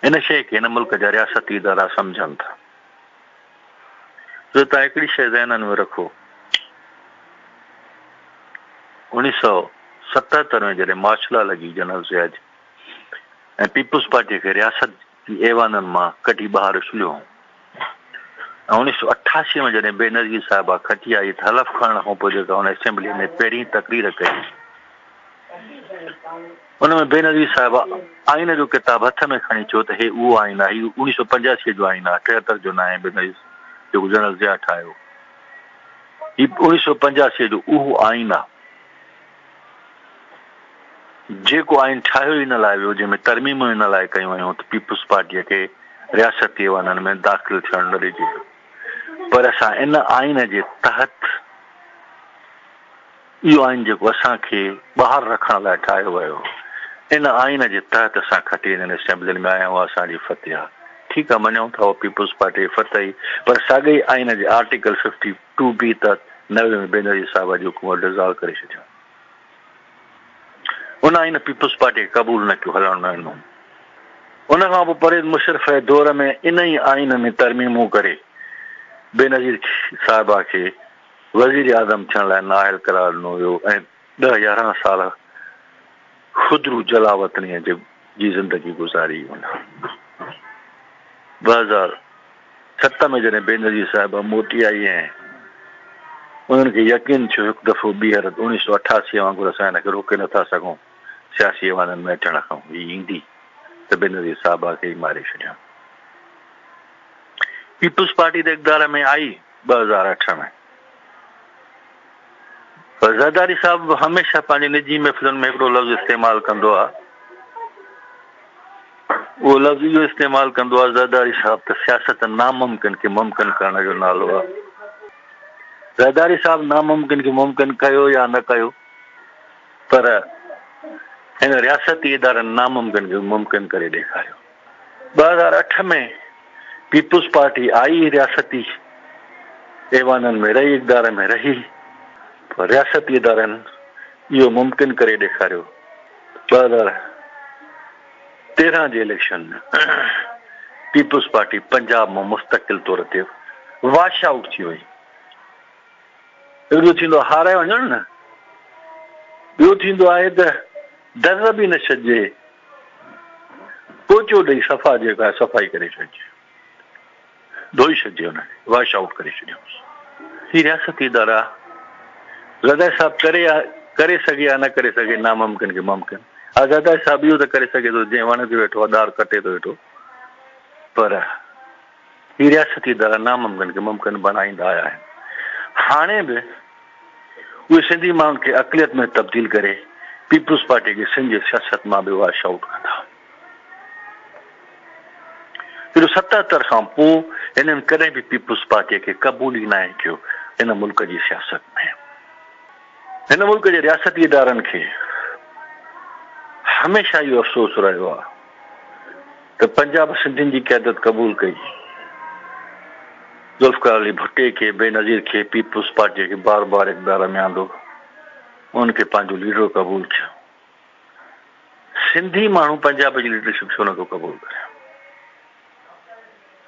C: इन शइ खे हिन मुल्क जा रियासती इदारा सम्झनि था। जो तव्हां हिकिड़ी शइ ज़हननि में रखो, 1977 में जॾहिं मार्शल लॻी जनरल ज़िया जी ऐं पीपुल्स पार्टीअ खे रियासत जी एवाननि मां कढी ॿाहिरि उछलियो, ऐं 1988 में जॾहिं बेनज़ीर साहिबा खटी आई त हलफ़ खणण खां पोइ जेका हुन असेंबली में पहिरीं तक़रीर कई, उन में बेनज़ीर साहिबा आइन जो किताब हथ में खणी चयो त हे उहो आइन आहे, 1985 जो आइन आहे, 73 जो न आहे। बेनज़ीर जेको जनरल ज़िया ठाहियो, हीउ 1985 जो उहो आइन आहे जेको आइन ठाहियो ई न लाइ वियो, जंहिंमें तरमीमूं इन लाइ कयूं वयूं त पीपुल्स पार्टीअ खे रियासती एवाननि में दाख़िल थियणु न ॾिजे। पर असां इन आइन जे तहत इहो आइन जेको असांखे ॿाहिरि रखण लाइ ठाहियो वियो, इन आइन जे तहत असां खटी हिननि असेंबलियुनि में आया आहियूं। असांजी फतह आहे, ठीकु आहे, मञूं था पीपुल्स पार्टी जी फतह ई, पर साॻे आइन जे आर्टिकल 52B तहत 90 में बेनज़ीर साहिब जी हुकूमत डिज़ॉल्व करे छॾियो। उन आइन पीपुल्स पार्टी खे क़बूल न कयो, हलण न ॾिनो। उन खां पोइ परवेज़ मुशर्रफ जे दौर में इन ई आइन में तरमीमूं करे बेनज़ीर साहिबा खे वज़ीर आज़म थियण लाइ नाअहल करार ॾिनो वियो ऐं 10-11 साल खुदरू जलावतनीअ जी ज़िंदगी गुज़ारी। 2007 में जॾहिं बेनज़ीर साहिबा मोटी आई ऐं उन्हनि खे यकीन थियो हिकु दफ़ो ॿीहर 1988 वांगुरु असां हिनखे रोके नथा सघूं सियासी एवाननि में अचण खां, हीअ ईंदी त बेनज़ीर साहिबा खे ई मारे छॾियो। पीपुल्स पार्टी त इक़्तिदार में आई 2008 में, पर ज़रदारी साहिब हमेशह पंहिंजी निजी महफ़िलुनि में हिकिड़ो लफ़्ज़ इस्तेमालु कंदो आहे, उहो लफ़्ज़ इहो इस्तेमालु कंदो आहे ज़रदारी साहिब त सियासत नामुमकिन खे मुमकिन करण जो नालो आहे। ज़रदारी साहिब नामुमकिन खे मुमकिन कयो या न कयो, पर हिन रियासती इदारनि नामुमकिन खे मुमकिन करे ॾेखारियो। 2008 में पीपुल्स पार्टी आई, रियासती एवाननि में रही, इक़्तिदार में रही, पर रियासती इदारनि इहो मुमकिन करे ॾेखारियो 2013 जे इलेक्शन में पीपुल्स पार्टी पंजाब में मुस्तकिल तौर ते वॉश आउट थी वई। हिकिड़ो थींदो हाराए वञण न, ॿियो थींदो आहे त दर बि न छॾिजे, पोचो ॾेई सफ़ा जेका आहे सफ़ाई करे छॾिजे, धोई छॾिजे, हुनखे वॉश आउट करे छॾियोसि। ही रियासती इदारा ज़रदारी साहब करे सघे या न करे सघे, नामुमकिन खे मुमकिन। ज़रदारी साहब इहो त करे सघे थो, जंहिं वण ते वेठो अदार कटे थो वेठो, पर ही रियासती इदारा नामुमकिन खे मुमकिन बणाईंदा आया आहिनि। हाणे बि उहे सिंधी माण्हुनि खे अक़लियत में तब्दील करे पीपुल्स पार्टी खे सिंध जी सियासत मां बि वॉश आउट कंदा। 77 खां पोइ हिननि कॾहिं बि पीपुल्स पार्टीअ खे क़बूल ई न आहे कयो हिन मुल्क जी सियासत में। हिन मुल्क जे रियासती इदारनि खे हमेशह इहो अफ़सोस रहियो आहे त पंजाब सिंधियुनि जी क़यादत क़बूल कई, ज़ुल्फ़िकार अली भुट्टे खे, बेनज़ीर खे, पीपुल्स पार्टीअ खे बार बार इक़्तिदार में आंदो, उनखे पंहिंजो लीडर क़बूल कयो। सिंधी माण्हू पंजाब जी लीडरशिप छो नथो क़बूल करे?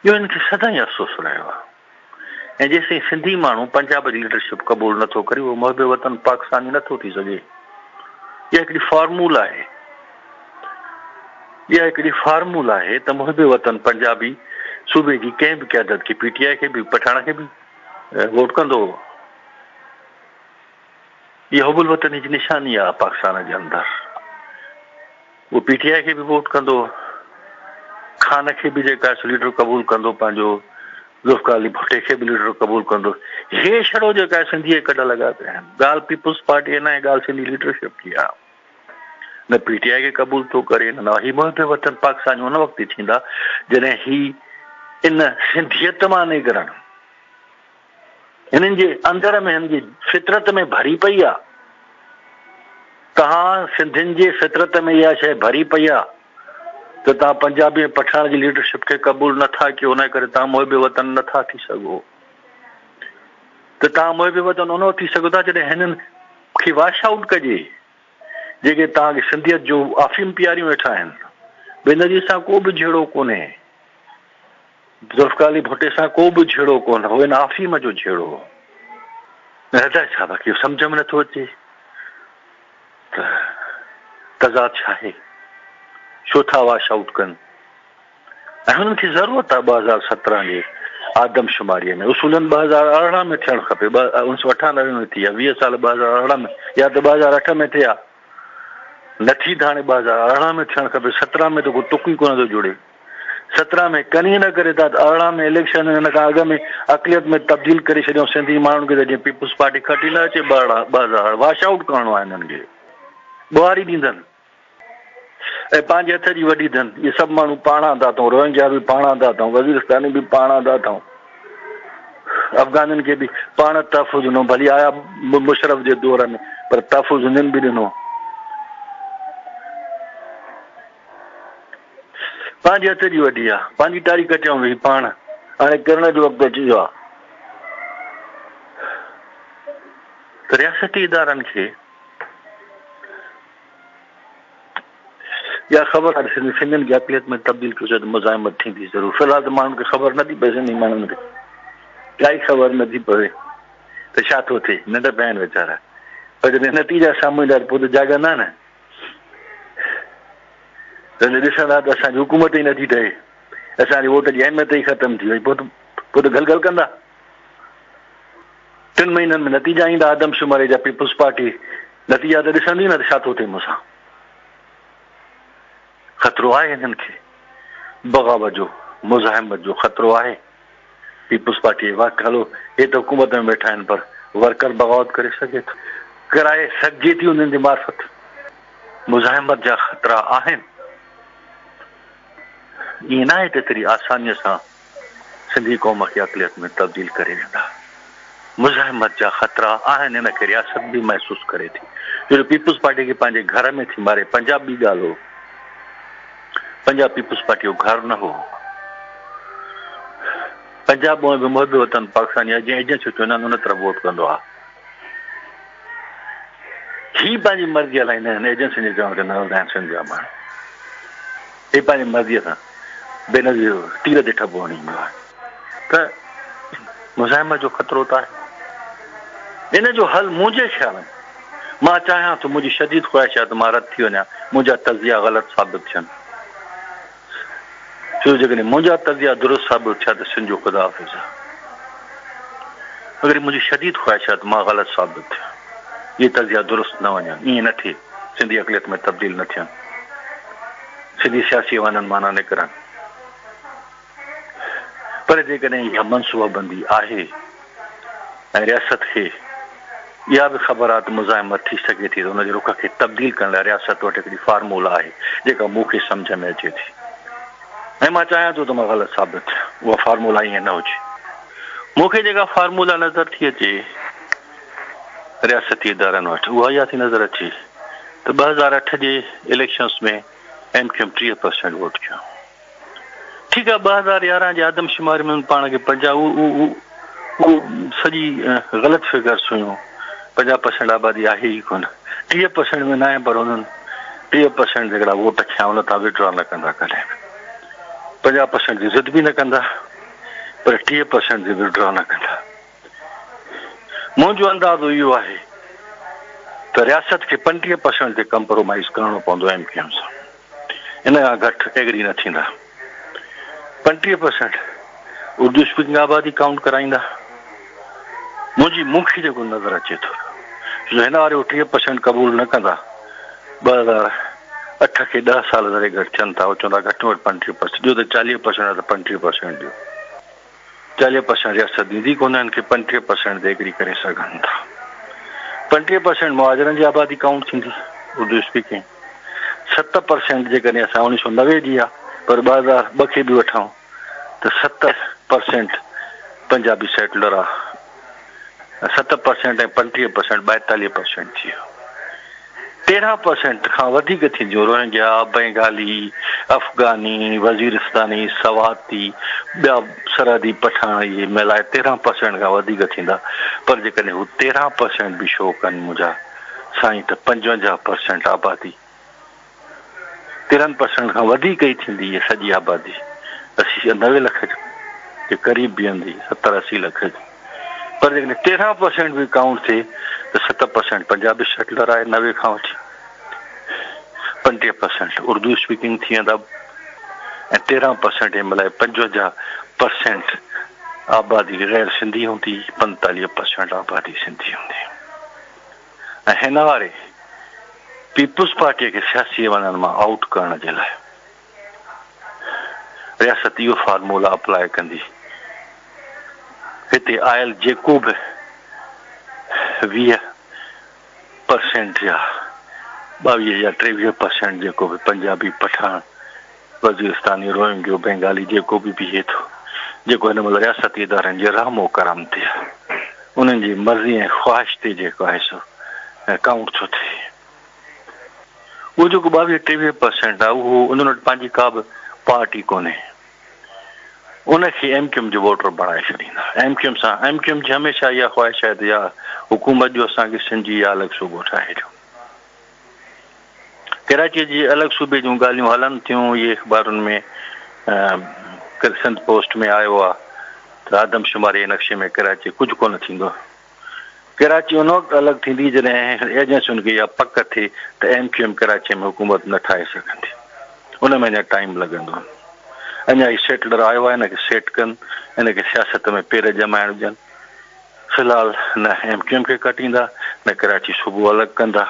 C: इहो हिनखे सदाईं अफ़सोस रहियो आहे। ऐं जेसिताईं सिंधी माण्हू पंजाब जी लीडरशिप क़बूल नथो करे, उहो मुहिब वतन पाकिस्तानी नथो थी सघे। इहा हिकिड़ी फॉर्मूला आहे, इहा हिकिड़ी फार्मूला आहे त मुहिब वतन पंजाबी सूबे जी कंहिं बि क़यादत खे, पीटीआई खे बि, पठाण खे बि वोट कंदो। इहा हुबुल वतन जी निशानी आहे पाकिस्तान जे अंदरि। उहो पीटीआई खे बि वोट कंदो, खान खे बि जेका लीडर क़बूल कंदो, पंहिंजो ज़ुल्फ़िकार अली भुट्टे खे बि लीडर क़बूल कंदो। हे छड़ो जेका सिंधी कॾ लॻा पिया आहिनि। ॻाल्हि पीपुल्स पार्टी न आहे, ॻाल्हि सिंधी लीडरशिप जी आहे। न पीटीआई खे क़बूल थो करे, न ही मुहिब वतन पाकिस्तान उन वक़्तु थींदा जॾहिं ही इन सिंधियत मां निकिरण हिननि जे अंदर में, हिननि जी फितरत में भरी पई आहे। तव्हां सिंधियुनि जे फितरत में इहा शइ भरी पई आहे त तव्हां पंजाबी ऐं पठाण जी लीडरशिप खे क़बूल नथा कयो, उन करे तव्हां मुहिब वतन नथा थी सघो। त तव्हां मुहिब वतन उन थी सघो था जॾहिं हिननि खे वॉश आउट कजे, जेके तव्हांखे सिंधियत जो आफ़ीम पीआरियूं वेठा आहिनि। बेनज़ीर सां को बि झेड़ो कोन्हे, ज़ुल्फ़िकार अली भुट्टे सां को बि झेड़ो कोन, हो हिन आफ़ीम जो झेड़ो। ज़रदारी साहब खे सम्झ में नथो अचे त तज़ाद छा आहे, छो था वॉश आउट कनि। ऐं हुननि खे ज़रूरत आहे 2017 जे आदमशुमारीअ में, उसूलनि 2018 में थियणु खपे। 1998 में थी आहे, 20 साल 2018 में, या त 2008 में थिया, न थी त हाणे 2018 में थियणु खपे। 17 में त को टुक ई कोन थो जुड़े। 17 में कनी न करे था, 18 में इलेक्शन हिन खां अॻु में अक़लियत में तब्दील करे छॾियूं सिंधी माण्हुनि खे, त जीअं पीपुल्स पार्टी खटी न अचे। 2000 वॉश आउट करणो आहे हिननि खे, ॿुहारी ॾींदनि ऐं पंहिंजे हथ जी वॾी धन। इहे सभु माण्हू पाणा था अथऊं, रोहिंग्या बि पाणा था अथऊं, वज़ीरिस्तानी बि पाणा था अथऊं, अफ़गाननि खे बि पाण तहफ़ुज़ ॾिनो। भली आया मुशरफ जे दौर में, पर तहफ़ुज़ हिननि बि ॾिनो। पंहिंजे हथ जी वॾी आहे, पंहिंजी तारीख़ चऊं भई पाण। हाणे करण जो वक़्तु अची वियो आहे। त रियासती इदारनि खे या ख़बर आहे सिंधियुनि खे अक़लियत में तब्दील कयो त मुज़ाहिमत थींदी ज़रूरु। फ़िलहाल त माण्हुनि खे ख़बर नथी पए, सिंधी माण्हुनि खे काई ख़बर नथी पवे त छा थो थिए। नंढ पिया आहिनि वीचारा, पर जॾहिं नतीजा साम्हूं ईंदा पोइ त जाॻंदा न। तॾहिं ॾिसंदा त असांजी हुकूमत ई नथी ठहे, असांजी वोट जी अहमियत ई ख़तमु थी वई, पोइ त गलगल कंदा। 3 महीननि में नतीजा ईंदा आदमशुमारी जा, पीपुल्स पार्टी नतीजा त ॾिसंदी न त छा थो थिए मूंसां। ख़तरो आहे हिननि खे, बग़ावत जो, मुज़ाहिमत जो ख़तरो आहे। पीपुल्स पार्टी वाक़ हलो, हे त हुकूमत में वेठा आहिनि, पर वर्कर बग़ावत करे सघे थो, कराए सघिजे थी उन्हनि जे मार्फत। मुज़ाहिमत जा ख़तरा आहिनि। ईअं न आहे त एतिरी आसानीअ सां सिंधी क़ौम खे अक़लियत में तब्दील करे वेंदा। मुज़ाहिमत जा ख़तरा आहिनि, हिन खे रियासत बि महसूसु करे थी। जो पीपुल्स पार्टी खे पंहिंजे घर में थी मारे। पंजाब बि ॻाल्हि हो, पंजाब पीपुल्स पार्टी जो घर न हो। पंजाब में बि मुहिब वतन पाकिस्तानी अॼु छुटियूं उन तरफ़ वोट कंदो आहे। ही पंहिंजी मर्ज़ी हलाईंदा आहिनि एजेंसी जे चवण ते न हलंदा आहिनि सिंध जा माण्हू हे पंहिंजी मर्ज़ीअ सां बेनज़ीर तीर ते ठबो हणींदो आहे त मुज़ाहिमत जो ख़तरो त आहे इन जो हल मुंहिंजे ख़्याल में मां चाहियां थो मुंहिंजी शदीद ख़्वाहिश आहे त मां रद थी वञा मुंहिंजा तज़िया ग़लति साबित थियनि छो जेकॾहिं मुंहिंजा तज़िया दुरुस्त साबित थिया त सिंध जो ख़ुदा हाफ़िज़ आहे अगरि मुंहिंजी शदीद ख़्वाहिश आहे त मां ग़लति साबित थियां इहे तज़िया दुरुस्त न वञनि ईअं न थिए सिंधी अक़लियत में तब्दील न थियनि सिंधी सियासी वञनि माना निकिरनि पर जेकॾहिं इहा मनसूबाबंदी आहे ऐं रियासत खे इहा बि ख़बर आहे त मुज़ाहिमत थी सघे थी त हुनजे रुख खे तब्दील करण लाइ रियासत वटि हिकिड़ी फार्मूला आहे जेका मूंखे सम्झ में अचे थी ऐं मां चाहियां थो त मां ग़लति साबित थियां उहा फार्मूला ईअं न हुजे मूंखे जेका फार्मूला नज़र थी अचे रियासती इदारनि वटि उहा इहा थी नज़र अचे त 2008 जे इलेक्शन्स में MQM 30% वोट कयो ठीकु आहे 2011 जे आदमशुमारी में पाण खे 50 सॼी ग़लति फिगर्स हुयूं 50% आबादी आहे ई कोन 30% में न आहे पर हुननि 30% जेकड़ा वोट खया हुन तां विड्रॉ न कंदा कॾहिं 50% जी ज़िद बि न कंदा पर 30% जी विड्रॉ न कंदा मुंहिंजो अंदाज़ो इहो आहे त रियासत खे 35% ते कंप्रोमाइज़ करणो पवंदो MQM सां इन खां घटि एग्री न थींदा 35% उर्दू स्पीकिंग आबादी काउंट कराईंदा मूंखे जेको नज़र अचे थो छो हिन वारे 30% क़बूल न कंदा 2008 खे 10 साल जॾहिं घटि थियनि था चवंदा घटि में घटि 35% ॾियो त 40% आहे त 35% ॾियो 40% रियासत ॾींदी कोन हिन खे 35% ते एग्री करे सघनि था 35% मुहाजिरनि जी आबादी काउंट थींदी उर्दू स्पीकिंग 7% जेकॾहिं असां 1990 जी आहे पर 2002 खे बि वठूं त 70% पंजाबी सेटलर आहे 7% ऐं 35% 42% थी वियो 13% खां वधीक थींदियूं रोहिंग्या बंगाली अफ़गानी वज़ीरिस्तानी सवाती ॿिया सरहदी पठान इहे मिलाए 13% खां वधीक थींदा पर जेकॾहिं हू 13% बि शो कनि मुंहिंजा साईं त 55% आबादी 13% खां वधीक ई थींदी इहा सॼी आबादी 80-90 लख जे क़रीब बीहंदी 70-80 लख जी पर जेकॾहिं 13% बि काउंट थिए त 7% पंजाबी सेटलर आहे 90 खां वठी 50% उर्दू स्पीकिंग थी वेंदा ऐं 13% जे महिल 55% आबादी गैर सिंधी हूंदी 45% आबादी सिंधी हूंदी ऐं हिन वारे पीपुल्स पार्टीअ खे सियासी वञण मां आउट करण जे लाइ रियासत इहो फार्मूला अप्लाई कंदी हिते आयल जेको बि 20% या 22 या 23% जेको बि पंजाबी पठान वज़ीरिस्तानी रोहिंग्यो बंगाली जेको बि बीहे थो जेको हिन महिल रियासती इदारनि जे रहमो करम ते उन्हनि जी मर्ज़ी ऐं ख़्वाहिश ते जेको आहे सो काउंट थो थिए उहो जेको 22-23% आहे उहो उन्हनि वटि पंहिंजी का बि पार्टी कोन्हे उनखे MQM जो वोटर बणाए छॾींदा MQM जी हमेशह इहा ख़्वाहिश आहे त या हुकूमत जो असांखे सिंध जी अलॻि सूबो ठाहे ॾियो कराची जी अलॻि सूबे जूं ॻाल्हियूं हलनि थियूं इहे अख़बारुनि में सिंध पोस्ट में आयो आहे त आदमशुमारी नक्शे में कराची कुझु कोन थींदो कराची उन वक़्तु अलॻि थींदी जॾहिं एजेंसियुनि खे इहा पक थिए त MQM कराची में हुकूमत न ठाहे सघंदी उन में अञा टाइम लॻंदो अञा ही सेटलर आयो आहे हिनखे सेट कनि हिनखे सियासत में पेर जमाइण ॾियनि फ़िलहाल न MQM खे कटींदा न कराची सूबो अलॻि कंदा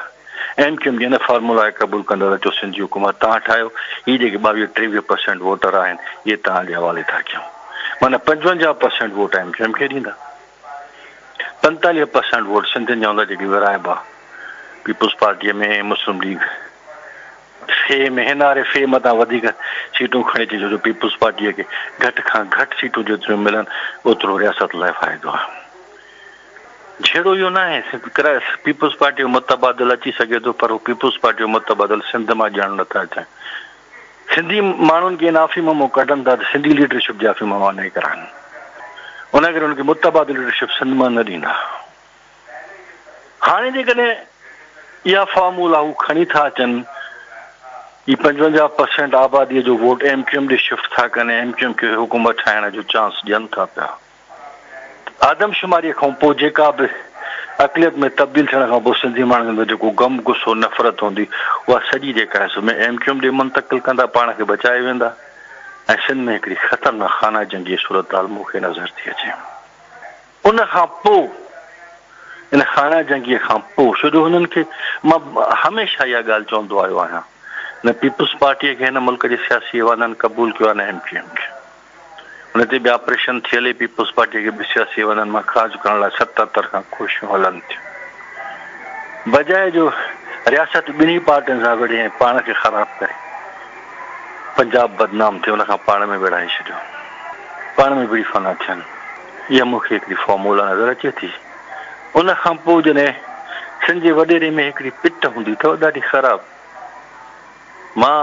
C: MQM जे हिन फार्मूला खे क़बूल कंदा त जो सिंधी हुकूमत तव्हां ठाहियो हीअ जेके 22-23% वोटर आहिनि इहे तव्हांजे हवाले था कयूं माना 55% वोट MQM खे ॾींदा 45% वोट सिंधियुनि जा हूंदा जेकी विराइबा पीपुल्स पार्टीअ में मुस्लिम लीग फे में हिन वारे फे मथां वधीक सीटूं खणे अचे छो जो पीपुल्स पार्टीअ खे घटि खां घटि सीटूं जेतिरियूं मिलनि ओतिरो रियासत लाइ फ़ाइदो आहे जहिड़ो इहो न आहे पीपुल्स पार्टी जो मुतबादिल अची सघे थो पर हू पीपुल्स पार्टी जो मुतबादिल सिंध मां ॼाण नथा अचनि सिंधी माण्हुनि खे नाफ़ी मां कढनि था त सिंधी लीडरशिप जा मां न कराइनि उन करे उनखे मुतबादिल लीडरशिप सिंध मां न ॾींदा हाणे जेकॾहिं
D: इहा फॉर्मूला हू खणी था अचनि ही 55% आबादीअ जो वोट MQM ॾे शिफ्ट था कनि MQM खे हुकूमत ठाहिण जो चांस ॾियनि था पिया। आदमशुमारीअ खां पोइ जेका बि अक़लियत में तब्दील थियण खां पोइ सिंधी माण्हुनि में जेको गम गुस्सो नफ़रत हूंदी उहा सॼी जेका आहे में MQM ॾे मुंतक़िल कंदा, पाण खे बचाए वेंदा ऐं सिंध में हिकिड़ी ख़तरनाक खाना जंगी सूरत हाल मूंखे नज़र थी अचे। उन खां पोइ इन खाना जंगीअ खां पोइ छो जो हुननि खे मां हमेशह इहा ॻाल्हि चवंदो आयो आहियां न पीपुल्स पार्टीअ खे हिन मुल्क जे सियासी वादनि क़बूल कयो आहे न MQM खे। हुन ते बि ऑपरेशन थियल पीपुल्स पार्टीअ खे बि सियासी वादनि मां ख़ारिज करण लाइ 77 खां कोशिशूं हलनि थियूं। बजाए जो रियासत ॿिन्ही पार्टियुनि सां विढ़े ऐं पाण खे ख़राबु करे पंजाब बदनाम थियो, हुनखां पाण में विढ़ाए छॾियो, पाण में विड़ी फना थियनि। इहा मूंखे हिकिड़ी फॉर्मूला नज़र अचे थी। उन खां पोइ जॾहिं सिंध जे वॾेरे में हिकिड़ी पिट हूंदी अथव ॾाढी ख़राबु। मां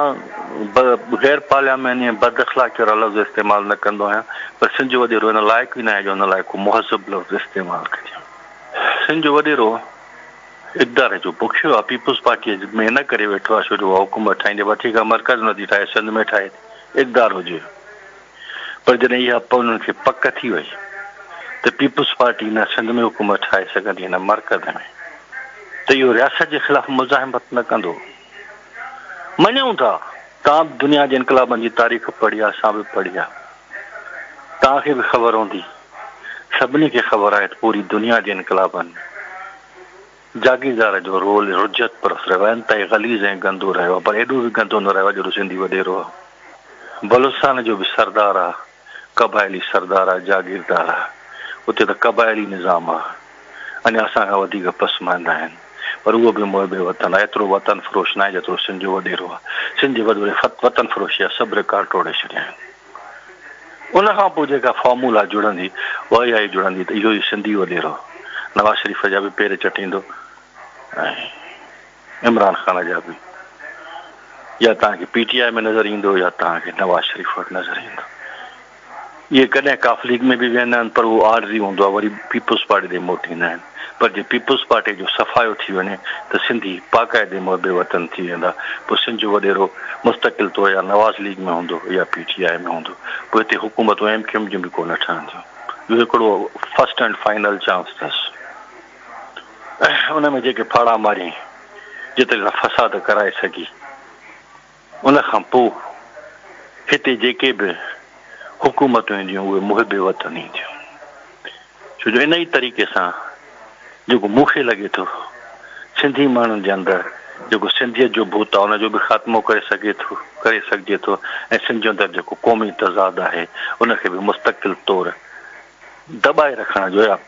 D: गैर पार्लियामेनी ऐं बद अख़लाक़ी वारा लफ़्ज़ इस्तेमालु न कंदो आहियां, पर सिंध जो वॾेरो हिन लाइक़ु ई न आहे जो हुन लाइ को मुहज़ब लफ़्ज़ इस्तेमालु कजे। सिंध जो वॾेरो इक़्तिदार जो बुखियो आहे, पीपुल्स पार्टीअ में न करे वेठो आहे छो जो उहा हुकूमत ठाहींदे वठी का मर्कज़ नथी ठाहे, सिंध में ठाहे इक़्तिदार हुजे। पर जॾहिं इहा उन्हनि खे पक थी वई त पीपुल्स पार्टी न सिंध में हुकूमत ठाहे सघंदी न मर्कज़ में, त इहो रियासत जे ख़िलाफ़ मुज़ाहिमत न कंदो। मञूं था तव्हां बि दुनिया जे इनकलाबनि जी तारीख़ पढ़ी आहे, असां बि पढ़ी आहे, तव्हांखे बि ख़बर हूंदी, सभिनी खे ख़बर आहे पूरी दुनिया जे इनकलाबनि जागीरदार जो रोल रुजत परस रहियो आहे, इंतहाई ग़लीज़ ऐं गंदो रहियो आहे, पर एॾो बि गंदो न रहियो आहे जहिड़ो सिंधी वॾेरो आहे। बलूचिस्तान जो बि सरदार आहे, क़बाइली सरदार आहे, जागीरदार आहे, उते त क़बाइली निज़ाम आहे, अञा असांखां वधीक पसमाईंदा आहिनि, पर उहो बि मुहिबे वतन आहे, एतिरो वतन फ़रोश न आहे जेतिरो सिंध जो वॾेरो आहे। सिंध जे वॾेरे वतन फ़रोशी आहे, सभु रिकॉर्ड टोड़े छॾिया आहिनि। उन खां पोइ जेका फॉर्मूला जुड़ंदी उहा इहा ई जुड़ंदी त इहो ई सिंधी वॾेरो नवाज़ शरीफ़ जा बि पेर चटींदो ऐं इमरान ख़ान जा बि, या तव्हांखे PTI में नज़र ईंदो या तव्हांखे नवाज़ शरीफ़ वटि नज़र ईंदो। इहे कॾहिं काफ लीग में बि वेंदा आहिनि, पर उहो आरज़ी हूंदो आहे, वरी पीपुल्स पार्टी ते मोटींदा आहिनि। पर जे पीपुल्स पार्टी जो सफ़ायो थी वञे त सिंधी बाक़ाइदे मुहिबे वतन थी वेंदा। पोइ सिंध जो वॾेरो मुस्तक़िल तो या नवाज़ लीग में हूंदो या PTI में हूंदो, पोइ हिते हुकूमतूं MQM जूं बि कोन ठहंदियूं। इहो हिकिड़ो फस्ट एंड फाइनल चांस अथसि। उन में जेके फाड़ा मारी जेतिरे फसाद कराए सघी, उन खां पोइ हिते जेके बि हुकूमतूं ईंदियूं उहे मुहिबे वतन ईंदियूं। छो जो इन ई तरीक़े सां जेको मूंखे लॻे थो सिंधी माण्हुनि जे अंदरि जेको सिंधियत जो भूत आहे उनजो बि ख़ात्मो करे सघिजे थो ऐं सिंध जे अंदरि जेको क़ौमी तज़ाद आहे उनखे बि मुस्तक़िल तौरु दॿाए रखण जो या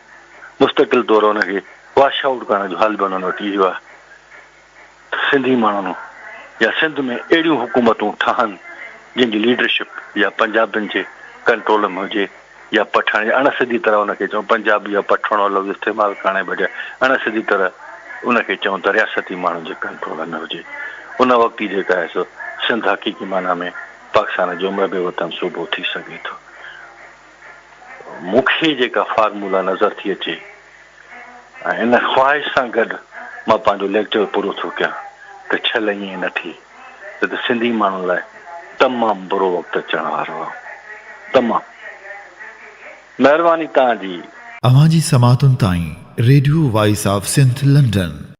D: मुस्तक़िल तौरु उनखे वॉश आउट करण जो हल बि उन्हनि वटि इहो आहे। सिंधी माण्हुनि या सिंध में अहिड़ियूं हुकूमतूं ठहनि जंहिंजी लीडरशिप या पंजाबियुनि जे कंट्रोल में हुजे या पठान या अणसिधी तरह उनखे चऊं पंजाबी या पठण लफ़्ज़ इस्तेमालु करण जे बजाए अणसिधी तरह उनखे चऊं त रियासती माण्हुनि जे कंट्रोल में हुजे। उन वक़्तु ई जेका आहे सो सिंध हक़ीक़ी माना में पाकिस्तान जो मुहिबे वतन सूबो थी सघे थो। मूंखे जेका फार्मूला नज़र थी अचे ऐं इन ख़्वाहिश सां गॾु मां पंहिंजो लेक्चर पूरो थो कयां त छल ईअं न थी त सिंधी माण्हुनि लाइ तमामु बुरो वक़्तु अचण वारो आहे। तमामु महिरबानी तव्हांजी।
B: अवां जी समातुनि ताईं radio voice of Sindh London